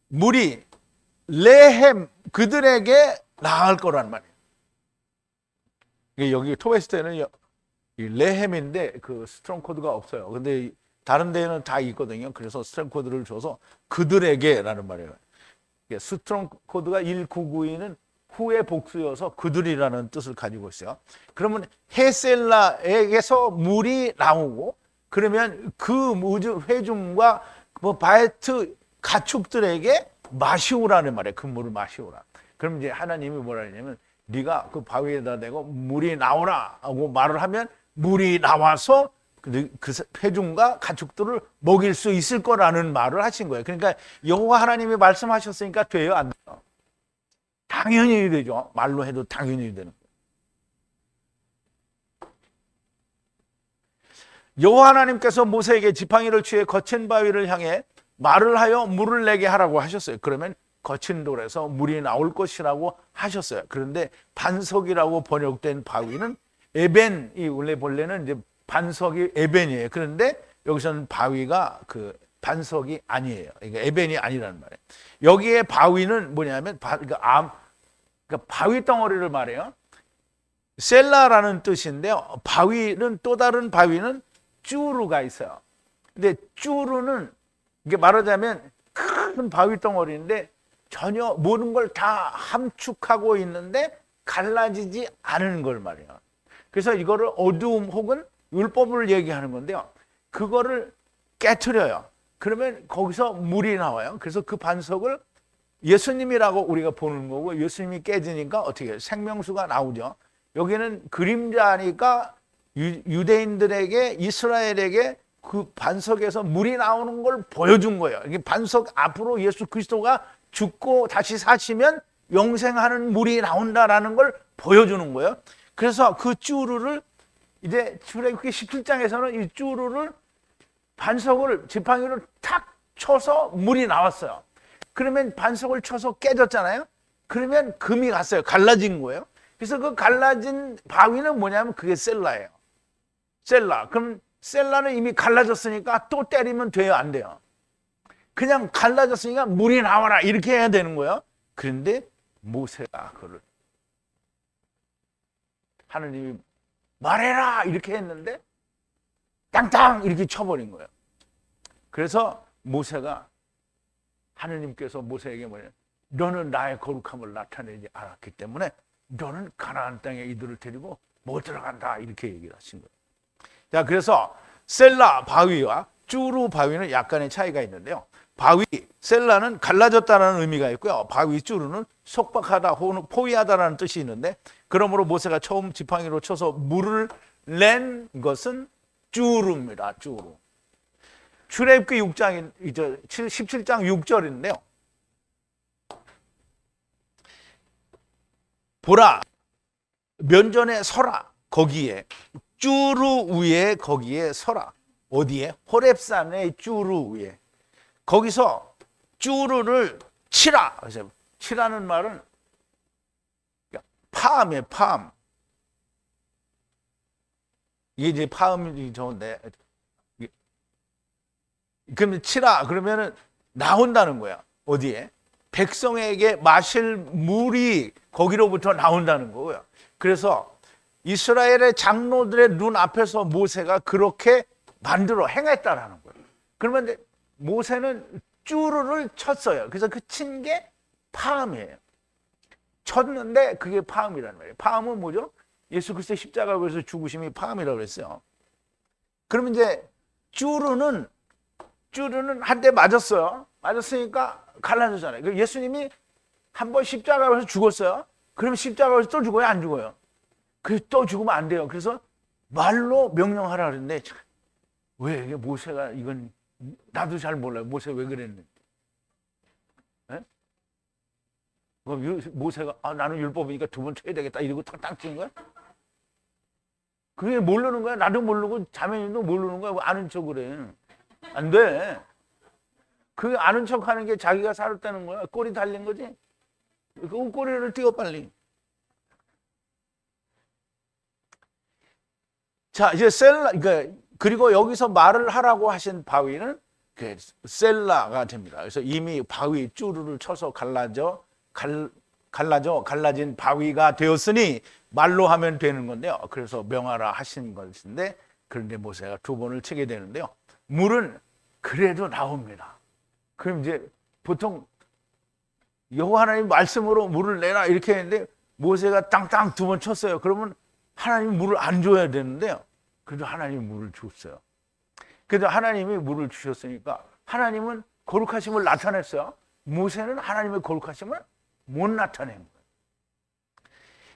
물이 레헴 그들에게 나갈 거란 말이에요. 여기 토베스트에는 레헴인데 그 스트롱 코드가 없어요. 근데 다른 데는 다 있거든요. 그래서 스트롱 코드를 줘서 그들에게라는 말이에요. 스트롱 코드가 1992는 후의 복수여서 그들이라는 뜻을 가지고 있어요. 그러면 헤셀라에게서 물이 나오고 그러면 그 회중과 바에트 가축들에게 마시오라는 말이에요. 그 물을 마시오라. 그럼 이제 하나님이 뭐라 하냐면 네가 그 바위에다 대고 물이 나오라 하고 말을 하면 물이 나와서 그 회중과 가축들을 먹일 수 있을 거라는 말을 하신 거예요. 그러니까 여호와 하나님이 말씀하셨으니까 돼요, 안 돼요? 당연히 되죠. 말로 해도 당연히 되는 거예요. 여호와 하나님께서 모세에게 지팡이를 취해 거친 바위를 향해 말을 하여 물을 내게 하라고 하셨어요. 그러면 거친 돌에서 물이 나올 것이라고 하셨어요. 그런데 반석이라고 번역된 바위는 에벤이 원래 본래는 이제 반석이 에벤이에요. 그런데 여기서는 바위가 그 반석이 아니에요. 그러니까 에벤이 아니라는 말이에요. 여기에 바위는 뭐냐면 그러니까 바위 덩어리를 말해요. 셀라라는 뜻인데요. 바위는 또 다른 바위는 쭈루가 있어요. 근데 쭈루는 이게 말하자면 큰 바위 덩어리인데 전혀 모든 걸 다 함축하고 있는데 갈라지지 않은 걸 말이에요. 그래서 이거를 어두움 혹은 율법을 얘기하는 건데요. 그거를 깨트려요. 그러면 거기서 물이 나와요. 그래서 그 반석을 예수님이라고 우리가 보는 거고 예수님이 깨지니까 어떻게 해요? 생명수가 나오죠. 여기는 그림자니까 유대인들에게 이스라엘에게 그 반석에서 물이 나오는 걸 보여준 거예요. 이게 반석 앞으로 예수 그리스도가 죽고 다시 사시면 영생하는 물이 나온다라는 걸 보여주는 거예요. 그래서 그 쭈루를 이제 출애굽기 17장에서는 이 쭈루를 반석을 지팡이를 탁 쳐서 물이 나왔어요. 그러면 반석을 쳐서 깨졌잖아요. 그러면 금이 갔어요. 갈라진 거예요. 그래서 그 갈라진 바위는 뭐냐면 그게 셀라예요. 셀라. 그럼 셀라는 이미 갈라졌으니까 또 때리면 돼요, 안 돼요? 그냥 갈라졌으니까 물이 나와라 이렇게 해야 되는 거예요. 그런데 모세가 그를 하느님이 말해라 이렇게 했는데 땅땅 이렇게 쳐버린 거예요. 그래서 모세가 하느님께서 모세에게 뭐냐, 너는 나의 거룩함을 나타내지 않았기 때문에 너는 가나안 땅에 이들을 데리고 못 들어간다 이렇게 얘기를 하신 거예요. 자, 그래서 셀라 바위와 쭈루 바위는 약간의 차이가 있는데요. 바위, 셀라는 갈라졌다는 의미가 있고요. 바위 쭈루는 속박하다, 포위하다라는 뜻이 있는데, 그러므로 모세가 처음 지팡이로 쳐서 물을 낸 것은 쭈루입니다. 쭈루. 출애굽기 6장, 17장 6절인데요. 보라, 면전에 서라. 거기에 쭈루 위에 거기에 서라. 어디에? 호렙산의 쭈루 위에. 거기서 쭈루를 치라. 그래서 치라는 말은 파음이에요. 파음. 이게 이제 파음이 좋은데, 그러면 치라 그러면은 나온다는 거야. 어디에? 백성에게 마실 물이 거기로부터 나온다는 거고요. 그래서 이스라엘의 장로들의 눈 앞에서 모세가 그렇게 만들어 행했다라는 거예요. 그러면 모세는 쭈루를 쳤어요. 그래서 그 친 게 파음이에요. 쳤는데 그게 파음이라는 거예요. 파음은 뭐죠? 예수 그리스도의 십자가에서 죽으심이 파음이라고 그랬어요. 그러면 이제 쭈루는 한 대 맞았어요. 맞았으니까 갈라졌잖아요. 예수님이 한 번 십자가에서 죽었어요. 그럼 십자가에서 또 죽어요? 안 죽어요? 또 죽으면 안 돼요. 그래서 말로 명령하라 그랬는데, 왜 이게 모세가 이건 나도 잘 몰라요. 모세가 왜 그랬는지. 네? 모세가 나는 율법이니까 두 번 쳐야 되겠다 이러고 탁탁 친 거야? 그게 모르는 거야. 나도 모르고 자매님도 모르는 거야. 아는 척을 해. 안 돼. 그 아는 척하는 게 자기가 살았다는 거야. 꼬리 달린 거지. 그 꼬리를 띄워 빨리. 자, 이제 셀라, 그리고 여기서 말을 하라고 하신 바위는 셀라가 됩니다. 그래서 이미 바위 쭈루를 쳐서 갈라진 바위가 되었으니 말로 하면 되는 건데요. 그래서 명하라 하신 것인데, 그런데 모세가 두 번을 치게 되는데요. 물은 그래도 나옵니다. 그럼 이제 보통 여호와 하나님 말씀으로 물을 내라 이렇게 했는데, 모세가 땅땅 두 번 쳤어요. 그러면 하나님 물을 안 줘야 되는데요. 그래도 하나님이 물을 줬어요. 그래도 하나님이 물을 주셨으니까 하나님은 거룩하심을 나타냈어요. 모세는 하나님의 거룩하심을 못 나타낸 거예요.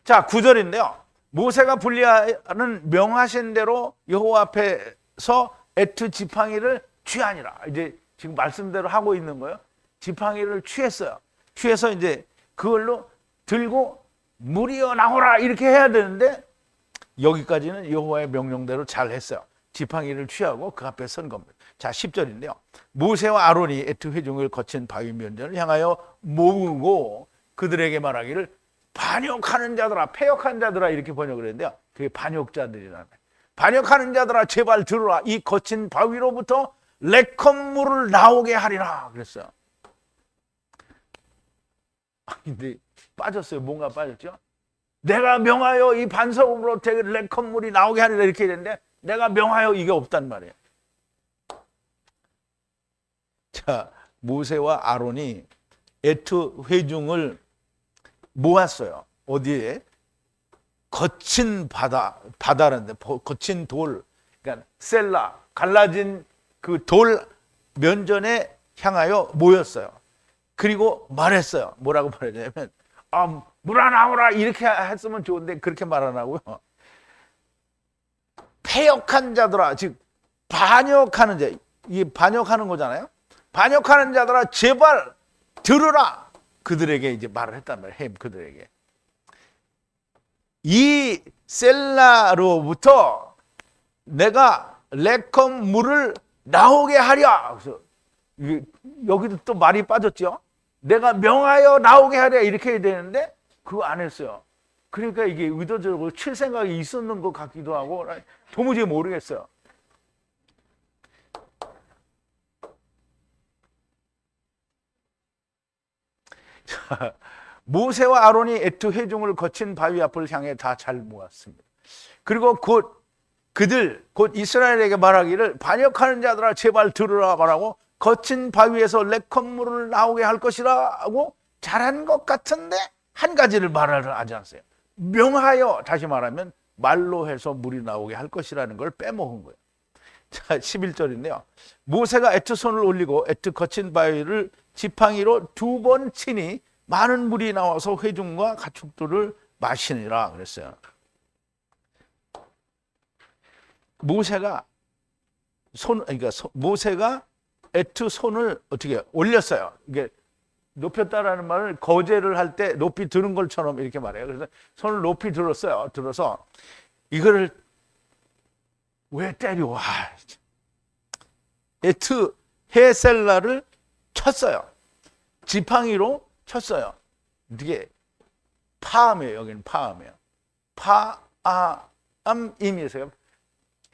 자, 9절인데요. 모세가 분리하는 명하신 대로 여호와 앞에서 에트 지팡이를 취하니라. 이제 지금 말씀대로 하고 있는 거예요. 지팡이를 취했어요. 취해서 이제 그걸로 들고 물이여 나오라 이렇게 해야 되는데, 여기까지는 여호와의 명령대로 잘 했어요. 지팡이를 취하고 그 앞에 선 겁니다. 자, 10절인데요. 모세와 아론이 에트 회중을 거친 바위 면전을 향하여 모으고 그들에게 말하기를 반역하는 자들아, 패역한 자들아 이렇게 번역을 했는데요. 그게 반역자들이라는 거예요. 반역하는 자들아 제발 들어라. 이 거친 바위로부터 레컴물을 나오게 하리라 그랬어요. 근데 빠졌어요. 뭔가 빠졌죠? 내가 명하여 이 반석으로 레컴물이 나오게 하리라 이렇게 되는데, 내가 명하여 이게 없단 말이에요. 자, 모세와 아론이 에트 회중을 모았어요. 어디에? 거친 바다라는데, 거친 돌, 그러니까 셀라, 갈라진 그 돌 면전에 향하여 모였어요. 그리고 말했어요. 뭐라고 말했냐면, 물 안 나오라 이렇게 했으면 좋은데 그렇게 말 안 하고요. 패역한 자들아, 즉 반역하는 자, 이게 반역하는 거잖아요. 반역하는 자들아 제발 들으라. 그들에게 이제 말을 했단 말이에요. 그들에게 이 셀라로부터 내가 레컴 물을 나오게 하랴. 그래서 여기도 또 말이 빠졌죠. 내가 명하여 나오게 하랴 이렇게 해야 되는데 그거 안 했어요. 그러니까 이게 의도적으로 칠 생각이 있었는 것 같기도 하고 도무지 모르겠어요. 자, 모세와 아론이 에트 회중을 거친 바위 앞을 향해 다 잘 모았습니다. 그리고 곧 이스라엘에게 말하기를 반역하는 자들아 제발 들으라 말하고 거친 바위에서 레컴물을 나오게 할 것이라 하고 잘한 것 같은데 한 가지를 말을 하지 않았어요. 명하여, 다시 말하면 말로 해서 물이 나오게 할 것이라는 걸 빼먹은 거예요. 자, 11절인데요. 모세가 에트 손을 올리고 에트 거친 바위를 지팡이로 2번 치니 많은 물이 나와서 회중과 가축들을 마시니라 그랬어요. 모세가 모세가 에트 손을 어떻게 올렸어요. 이게 높였다라는 말을 거제를 할 때 높이 드는 것처럼 이렇게 말해요. 그래서 손을 높이 들었어요. 들어서 이거를 왜 때려? 에트 헤셀라를 쳤어요. 지팡이로 쳤어요. 이게 파암이에요. 여기는 파암이에요. 파암임이세요.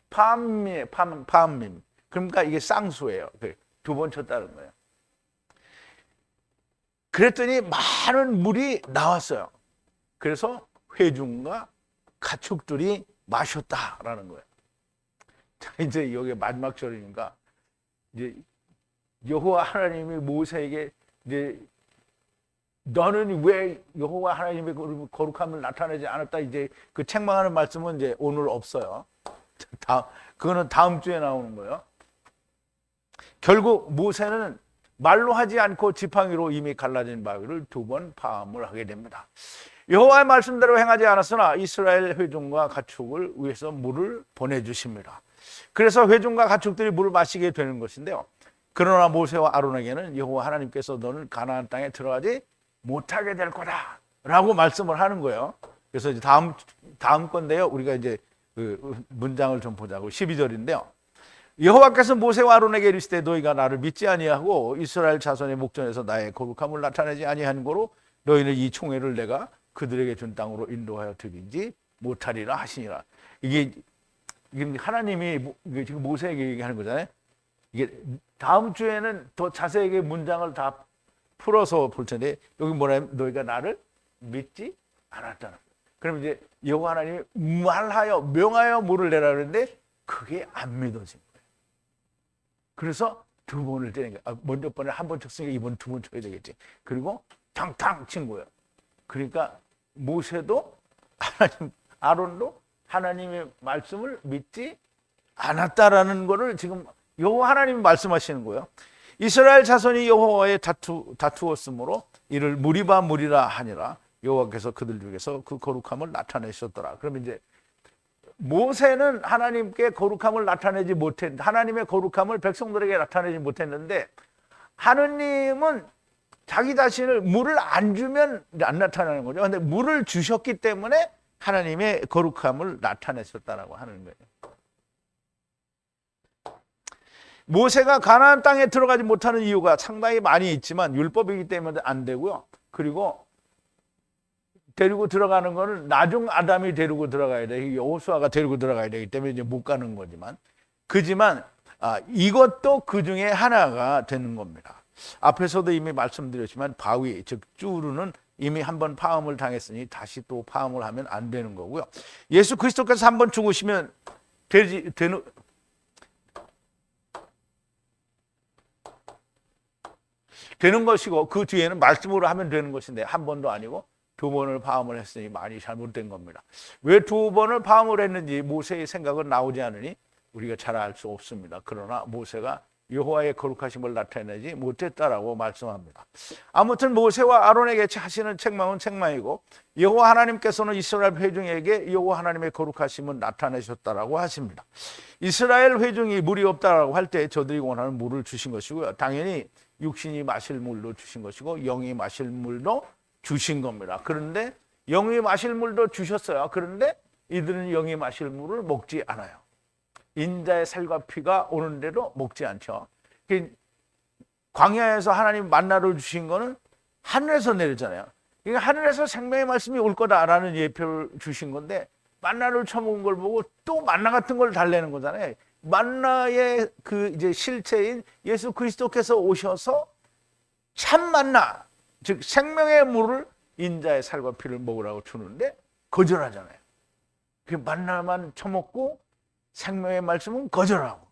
파암임. 그러니까 이게 쌍수예요. 2번 쳤다는 거예요. 그랬더니 많은 물이 나왔어요. 그래서 회중과 가축들이 마셨다라는 거예요. 자, 이제 여기 마지막 절이니까 이제 여호와 하나님이 모세에게 이제 너는 왜 여호와 하나님의 거룩함을 나타내지 않았다, 이제 그 책망하는 말씀은 이제 오늘 없어요. 그거는 다음 주에 나오는 거예요. 결국 모세는 말로 하지 않고 지팡이로 이미 갈라진 바위를 2번 파함을 하게 됩니다. 여호와의 말씀대로 행하지 않았으나 이스라엘 회중과 가축을 위해서 물을 보내주십니다. 그래서 회중과 가축들이 물을 마시게 되는 것인데요. 그러나 모세와 아론에게는 여호와 하나님께서 너는 가나안 땅에 들어가지 못하게 될 거다 라고 말씀을 하는 거예요. 그래서 이제 다음 건데요. 우리가 이제 그 문장을 좀 보자고. 12절인데요. 여호와께서 모세와 아론에게 이르시되 너희가 나를 믿지 아니하고 이스라엘 자손의 목전에서 나의 거룩함을 나타내지 아니한 거로 너희는 이 총회를 내가 그들에게 준 땅으로 인도하여 드리지 못하리라 하시니라. 이게 하나님이 지금 모세에게 얘기하는 거잖아요. 이게 다음 주에는 더 자세하게 문장을 다 풀어서 볼 텐데 여기 뭐냐면 너희가 나를 믿지 않았다는 거예요. 그럼 이제 여호와 하나님이 말하여 명하여 물을 내라 그러는데 그게 안 믿어진 거예요. 그래서 2번을 때린 거예요. 먼저 번에 1번 쳤으니까 이번 2번 쳐야 되겠지. 그리고 탕탕 친 거예요. 그러니까 모세도 하나님, 아론도 하나님의 말씀을 믿지 않았다라는 거를 지금 여호와 하나님이 말씀하시는 거예요. 이스라엘 자손이 여호와에 다투었으므로 이를 무리바 무리라 하니라. 여호와께서 그들 중에서 그 거룩함을 나타내셨더라. 그러면 이제 모세는 하나님께 거룩함을 나타내지 못했는데, 하나님의 거룩함을 백성들에게 나타내지 못했는데, 하느님은 자기 자신을 물을 안 주면 안 나타나는 거죠. 그런데 물을 주셨기 때문에 하나님의 거룩함을 나타내셨다라고 하는 거예요. 모세가 가나안 땅에 들어가지 못하는 이유가 상당히 많이 있지만 율법이기 때문에 안 되고요. 그리고 데리고 들어가는 거는 나중 아담이 데리고 들어가야 돼. 여호수아가 데리고 들어가야 되기 때문에 이제 못 가는 거지만, 이것도 그 중에 하나가 되는 겁니다. 앞에서도 이미 말씀드렸지만 바위, 즉 쭈루는 이미 한번 파음을 당했으니 다시 또 파음을 하면 안 되는 거고요. 예수 그리스도께서 한번 죽으시면 되는 것이고, 그 뒤에는 말씀으로 하면 되는 것인데 한 번도 아니고 2번을 파음을 했으니 많이 잘못된 겁니다. 왜 2번을 파음을 했는지 모세의 생각은 나오지 않으니 우리가 잘 알 수 없습니다. 그러나 모세가 여호와의 거룩하심을 나타내지 못했다라고 말씀합니다. 아무튼 모세와 아론에게 하시는 책망은 책망이고, 여호와 하나님께서는 이스라엘 회중에게 여호와 하나님의 거룩하심을 나타내셨다라고 하십니다. 이스라엘 회중이 물이 없다라고 할 때 저들이 원하는 물을 주신 것이고요. 당연히 육신이 마실 물도 주신 것이고 영이 마실 물도 주신 겁니다. 그런데 영이 마실 물도 주셨어요. 그런데 이들은 영이 마실 물을 먹지 않아요. 인자의 살과 피가 오는 대로 먹지 않죠. 광야에서 하나님 만나를 주신 거는 하늘에서 내렸잖아요. 그러니까 하늘에서 생명의 말씀이 올 거다라는 예표를 주신 건데, 만나를 처먹은 걸 보고 또 만나 같은 걸 달래는 거잖아요. 만나의 그 이제 실체인 예수 그리스도께서 오셔서 참 만나, 즉 생명의 물을 인자의 살과 피를 먹으라고 주는데 거절하잖아요. 그 만나만 처먹고 생명의 말씀은 거절하고,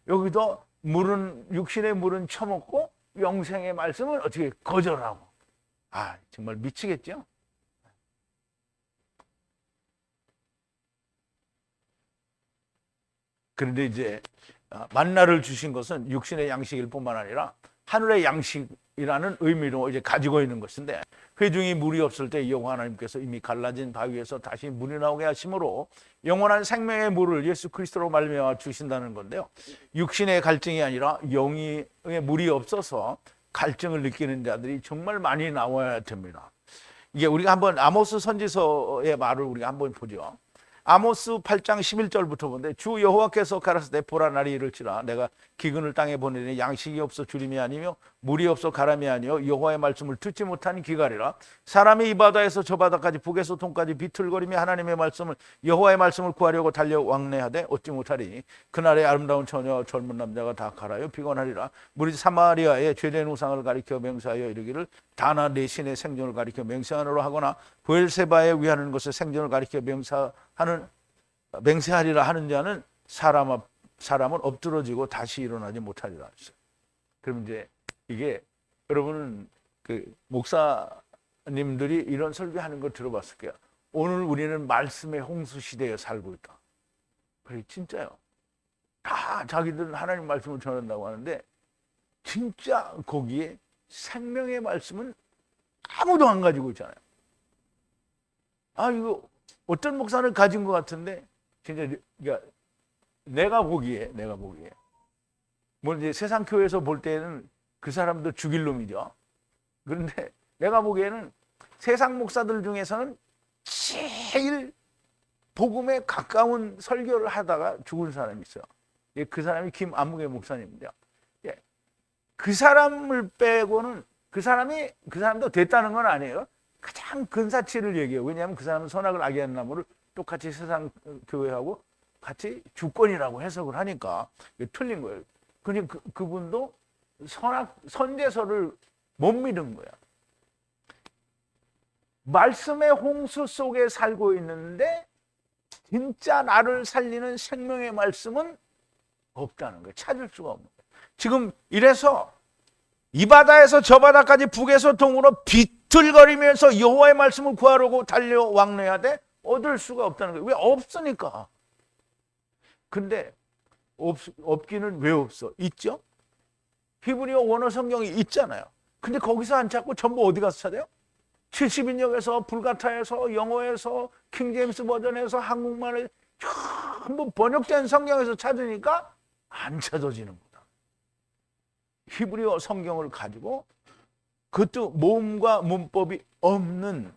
여기도 물은, 육신의 물은 처먹고 영생의 말씀은 어떻게 거절하고. 정말 미치겠죠? 그런데 이제 만나를 주신 것은 육신의 양식일 뿐만 아니라 하늘의 양식이라는 의미로 이제 가지고 있는 것인데, 회중이 물이 없을 때 여호와 하나님께서 이미 갈라진 바위에서 다시 물이 나오게 하심으로 영원한 생명의 물을 예수 그리스도로 말미암아 주신다는 건데요. 육신의 갈증이 아니라 영의 물이 없어서 갈증을 느끼는 자들이 정말 많이 나와야 됩니다. 이게 우리가 한번 아모스 선지서의 말을 우리가 한번 보죠. 아모스 8장 11절부터 보는데, 주 여호와께서 가라사대 보라 날이 이를지라 내가 기근을 땅에 보내니 양식이 없어 주림이 아니며 물이 없어 가람이 아니요 여호와의 말씀을 듣지 못한 기갈이라. 사람이 이 바다에서 저 바다까지 북에서 동까지 비틀거리며 하나님의 말씀을 여호와의 말씀을 구하려고 달려 왕래하되 얻지 못하리니 그날에 아름다운 처녀 젊은 남자가 다 갈아요 피곤하리라. 물이 사마리아의 죄된 우상을 가리켜 맹세하여 이르기를 다나 내 신의 생존을 가리켜 맹세하노라 하거나 브엘세바에 위하는 것을 생존을 가리켜 맹세하리라 하는 자는 사람은 엎드러지고 다시 일어나지 못하리라 했어요. 그럼 이제 이게 여러분은 그 목사님들이 이런 설교하는 거 들어봤을 거예요. 오늘 우리는 말씀의 홍수 시대에 살고 있다. 그래 진짜요. 다 자기들은 하나님 말씀을 전한다고 하는데 진짜 거기에 생명의 말씀은 아무도 안 가지고 있잖아요. 이거 어떤 목사는 가진 것 같은데 진짜 내가 보기에 뭐 이제 세상 교회에서 볼 때는 그 사람도 죽일 놈이죠. 그런데 내가 보기에는 세상 목사들 중에서는 제일 복음에 가까운 설교를 하다가 죽은 사람이 있어요. 그 사람이 김아무개 목사님인데요. 그 사람을 빼고는 그 사람도 됐다는 건 아니에요. 가장 근사치를 얘기해요. 왜냐하면 그 사람은 선악을 악의한 나무를 똑같이 세상 교회하고 같이 주권이라고 해석을 하니까 틀린 거예요. 그러니까 그분도 선제서를 못 믿은 거야. 말씀의 홍수 속에 살고 있는데 진짜 나를 살리는 생명의 말씀은 없다는 거예요. 찾을 수가 없는 거예요. 지금 이래서 이 바다에서 저 바다까지 북에서 동으로 비틀거리면서 여호와의 말씀을 구하려고 달려 왕래해야 돼? 얻을 수가 없다는 거예요. 왜? 없으니까. 근데 없기는 왜 없어? 있죠? 히브리어 원어 성경이 있잖아요. 근데 거기서 안 찾고 전부 어디 가서 찾아요? 70인역에서, 불가타에서, 영어에서, 킹제임스 버전에서, 한국말에 전부 번역된 성경에서 찾으니까 안 찾아지는 거다. 히브리어 성경을 가지고 그것도 모음과 문법이 없는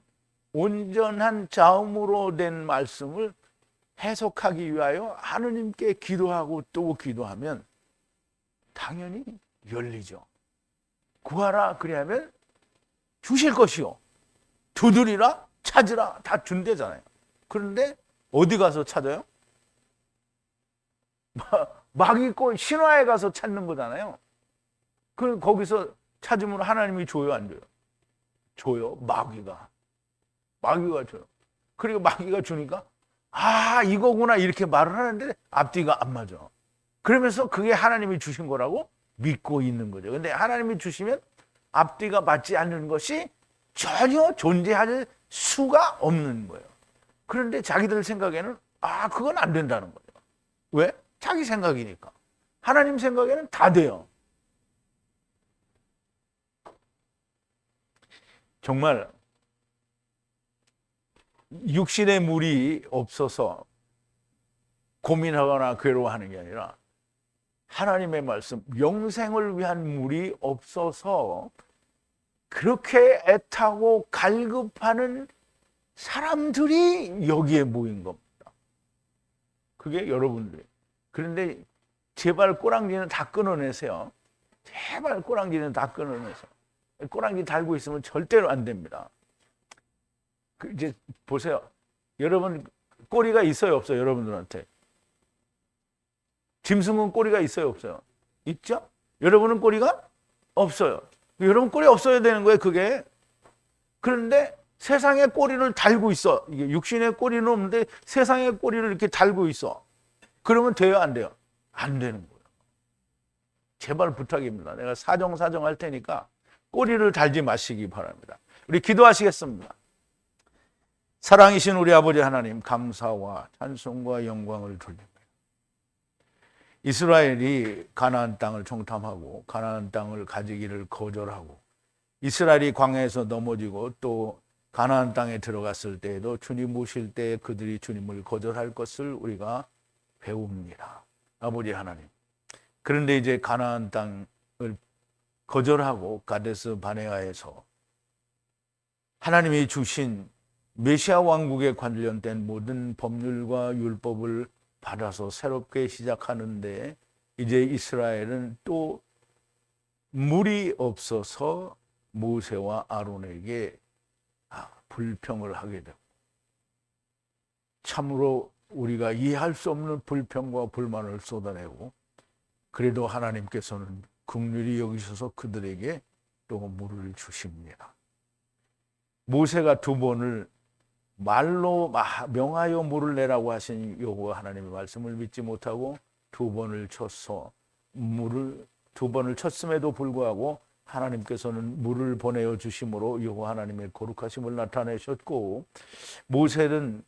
온전한 자음으로 된 말씀을 해석하기 위하여 하느님께 기도하고 또 기도하면 당연히 열리죠. 구하라 그리하면 주실 것이요, 두드리라 찾으라 다 준대잖아요. 그런데 어디 가서 찾아요? 막 있고 신화에 가서 찾는 거잖아요. 거기서 찾으면 하나님이 줘요, 안 줘요? 줘요. 마귀가 줘요. 그리고 마귀가 주니까 이거구나 이렇게 말을 하는데 앞뒤가 안 맞아. 그러면서 그게 하나님이 주신 거라고 믿고 있는 거죠. 근데 하나님이 주시면 앞뒤가 맞지 않는 것이 전혀 존재할 수가 없는 거예요. 그런데 자기들 생각에는 그건 안 된다는 거예요. 왜? 자기 생각이니까. 하나님 생각에는 다 돼요. 정말 육신의 물이 없어서 고민하거나 괴로워하는 게 아니라 하나님의 말씀, 영생을 위한 물이 없어서 그렇게 애타고 갈급하는 사람들이 여기에 모인 겁니다. 그게 여러분들이. 그런데 제발 꼬랑지는 다 끊어내세요. 제발 꼬랑지는 다 끊어내세요. 꼬랑지 달고 있으면 절대로 안 됩니다. 이제 보세요. 여러분 꼬리가 있어요, 없어요? 여러분들한테 짐승은 꼬리가 있어요, 없어요? 있죠? 여러분은 꼬리가 없어요. 여러분 꼬리 없어야 되는 거예요, 그게. 그런데 세상에 꼬리를 달고 있어. 이게 육신의 꼬리는 없는데 세상의 꼬리를 이렇게 달고 있어. 그러면 돼요, 안 돼요? 안 되는 거예요. 제발 부탁입니다. 내가 사정 할 테니까 꼬리를 달지 마시기 바랍니다. 우리 기도하시겠습니다. 사랑이신 우리 아버지 하나님, 감사와 찬송과 영광을 돌립니다. 이스라엘이 가나안 땅을 정탐하고 가나안 땅을 가지기를 거절하고 이스라엘이 광야에서 넘어지고 또 가나안 땅에 들어갔을 때에도 주님 모실 때 그들이 주님을 거절할 것을 우리가 배웁니다. 아버지 하나님. 그런데 이제 가나안 땅을 거절하고 가데스 바네아에서 하나님이 주신 메시아 왕국에 관련된 모든 법률과 율법을 받아서 새롭게 시작하는데 이제 이스라엘은 또 물이 없어서 모세와 아론에게 불평을 하게 되고 참으로 우리가 이해할 수 없는 불평과 불만을 쏟아내고 그래도 하나님께서는 긍휼히 여기셔서 그들에게 또 물을 주십니다. 모세가 2번을 말로 명하여 물을 내라고 하신 여호와 하나님의 말씀을 믿지 못하고 2번을 쳐서 물을 2번을 쳤음에도 불구하고 하나님께서는 물을 보내어 주심으로 여호와 하나님의 거룩하심을 나타내셨고 모세는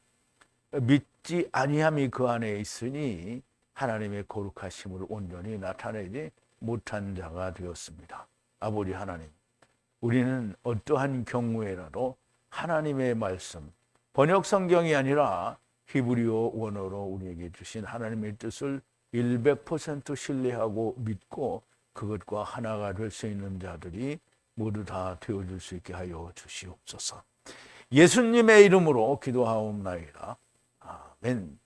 믿지 아니함이 그 안에 있으니 하나님의 거룩하심을 온전히 나타내지 못한 자가 되었습니다. 아버지 하나님, 우리는 어떠한 경우에라도 하나님의 말씀, 번역 성경이 아니라 히브리어 원어로 우리에게 주신 하나님의 뜻을 100% 신뢰하고 믿고 그것과 하나가 될 수 있는 자들이 모두 다 되어줄 수 있게 하여 주시옵소서. 예수님의 이름으로 기도하옵나이다. 아멘.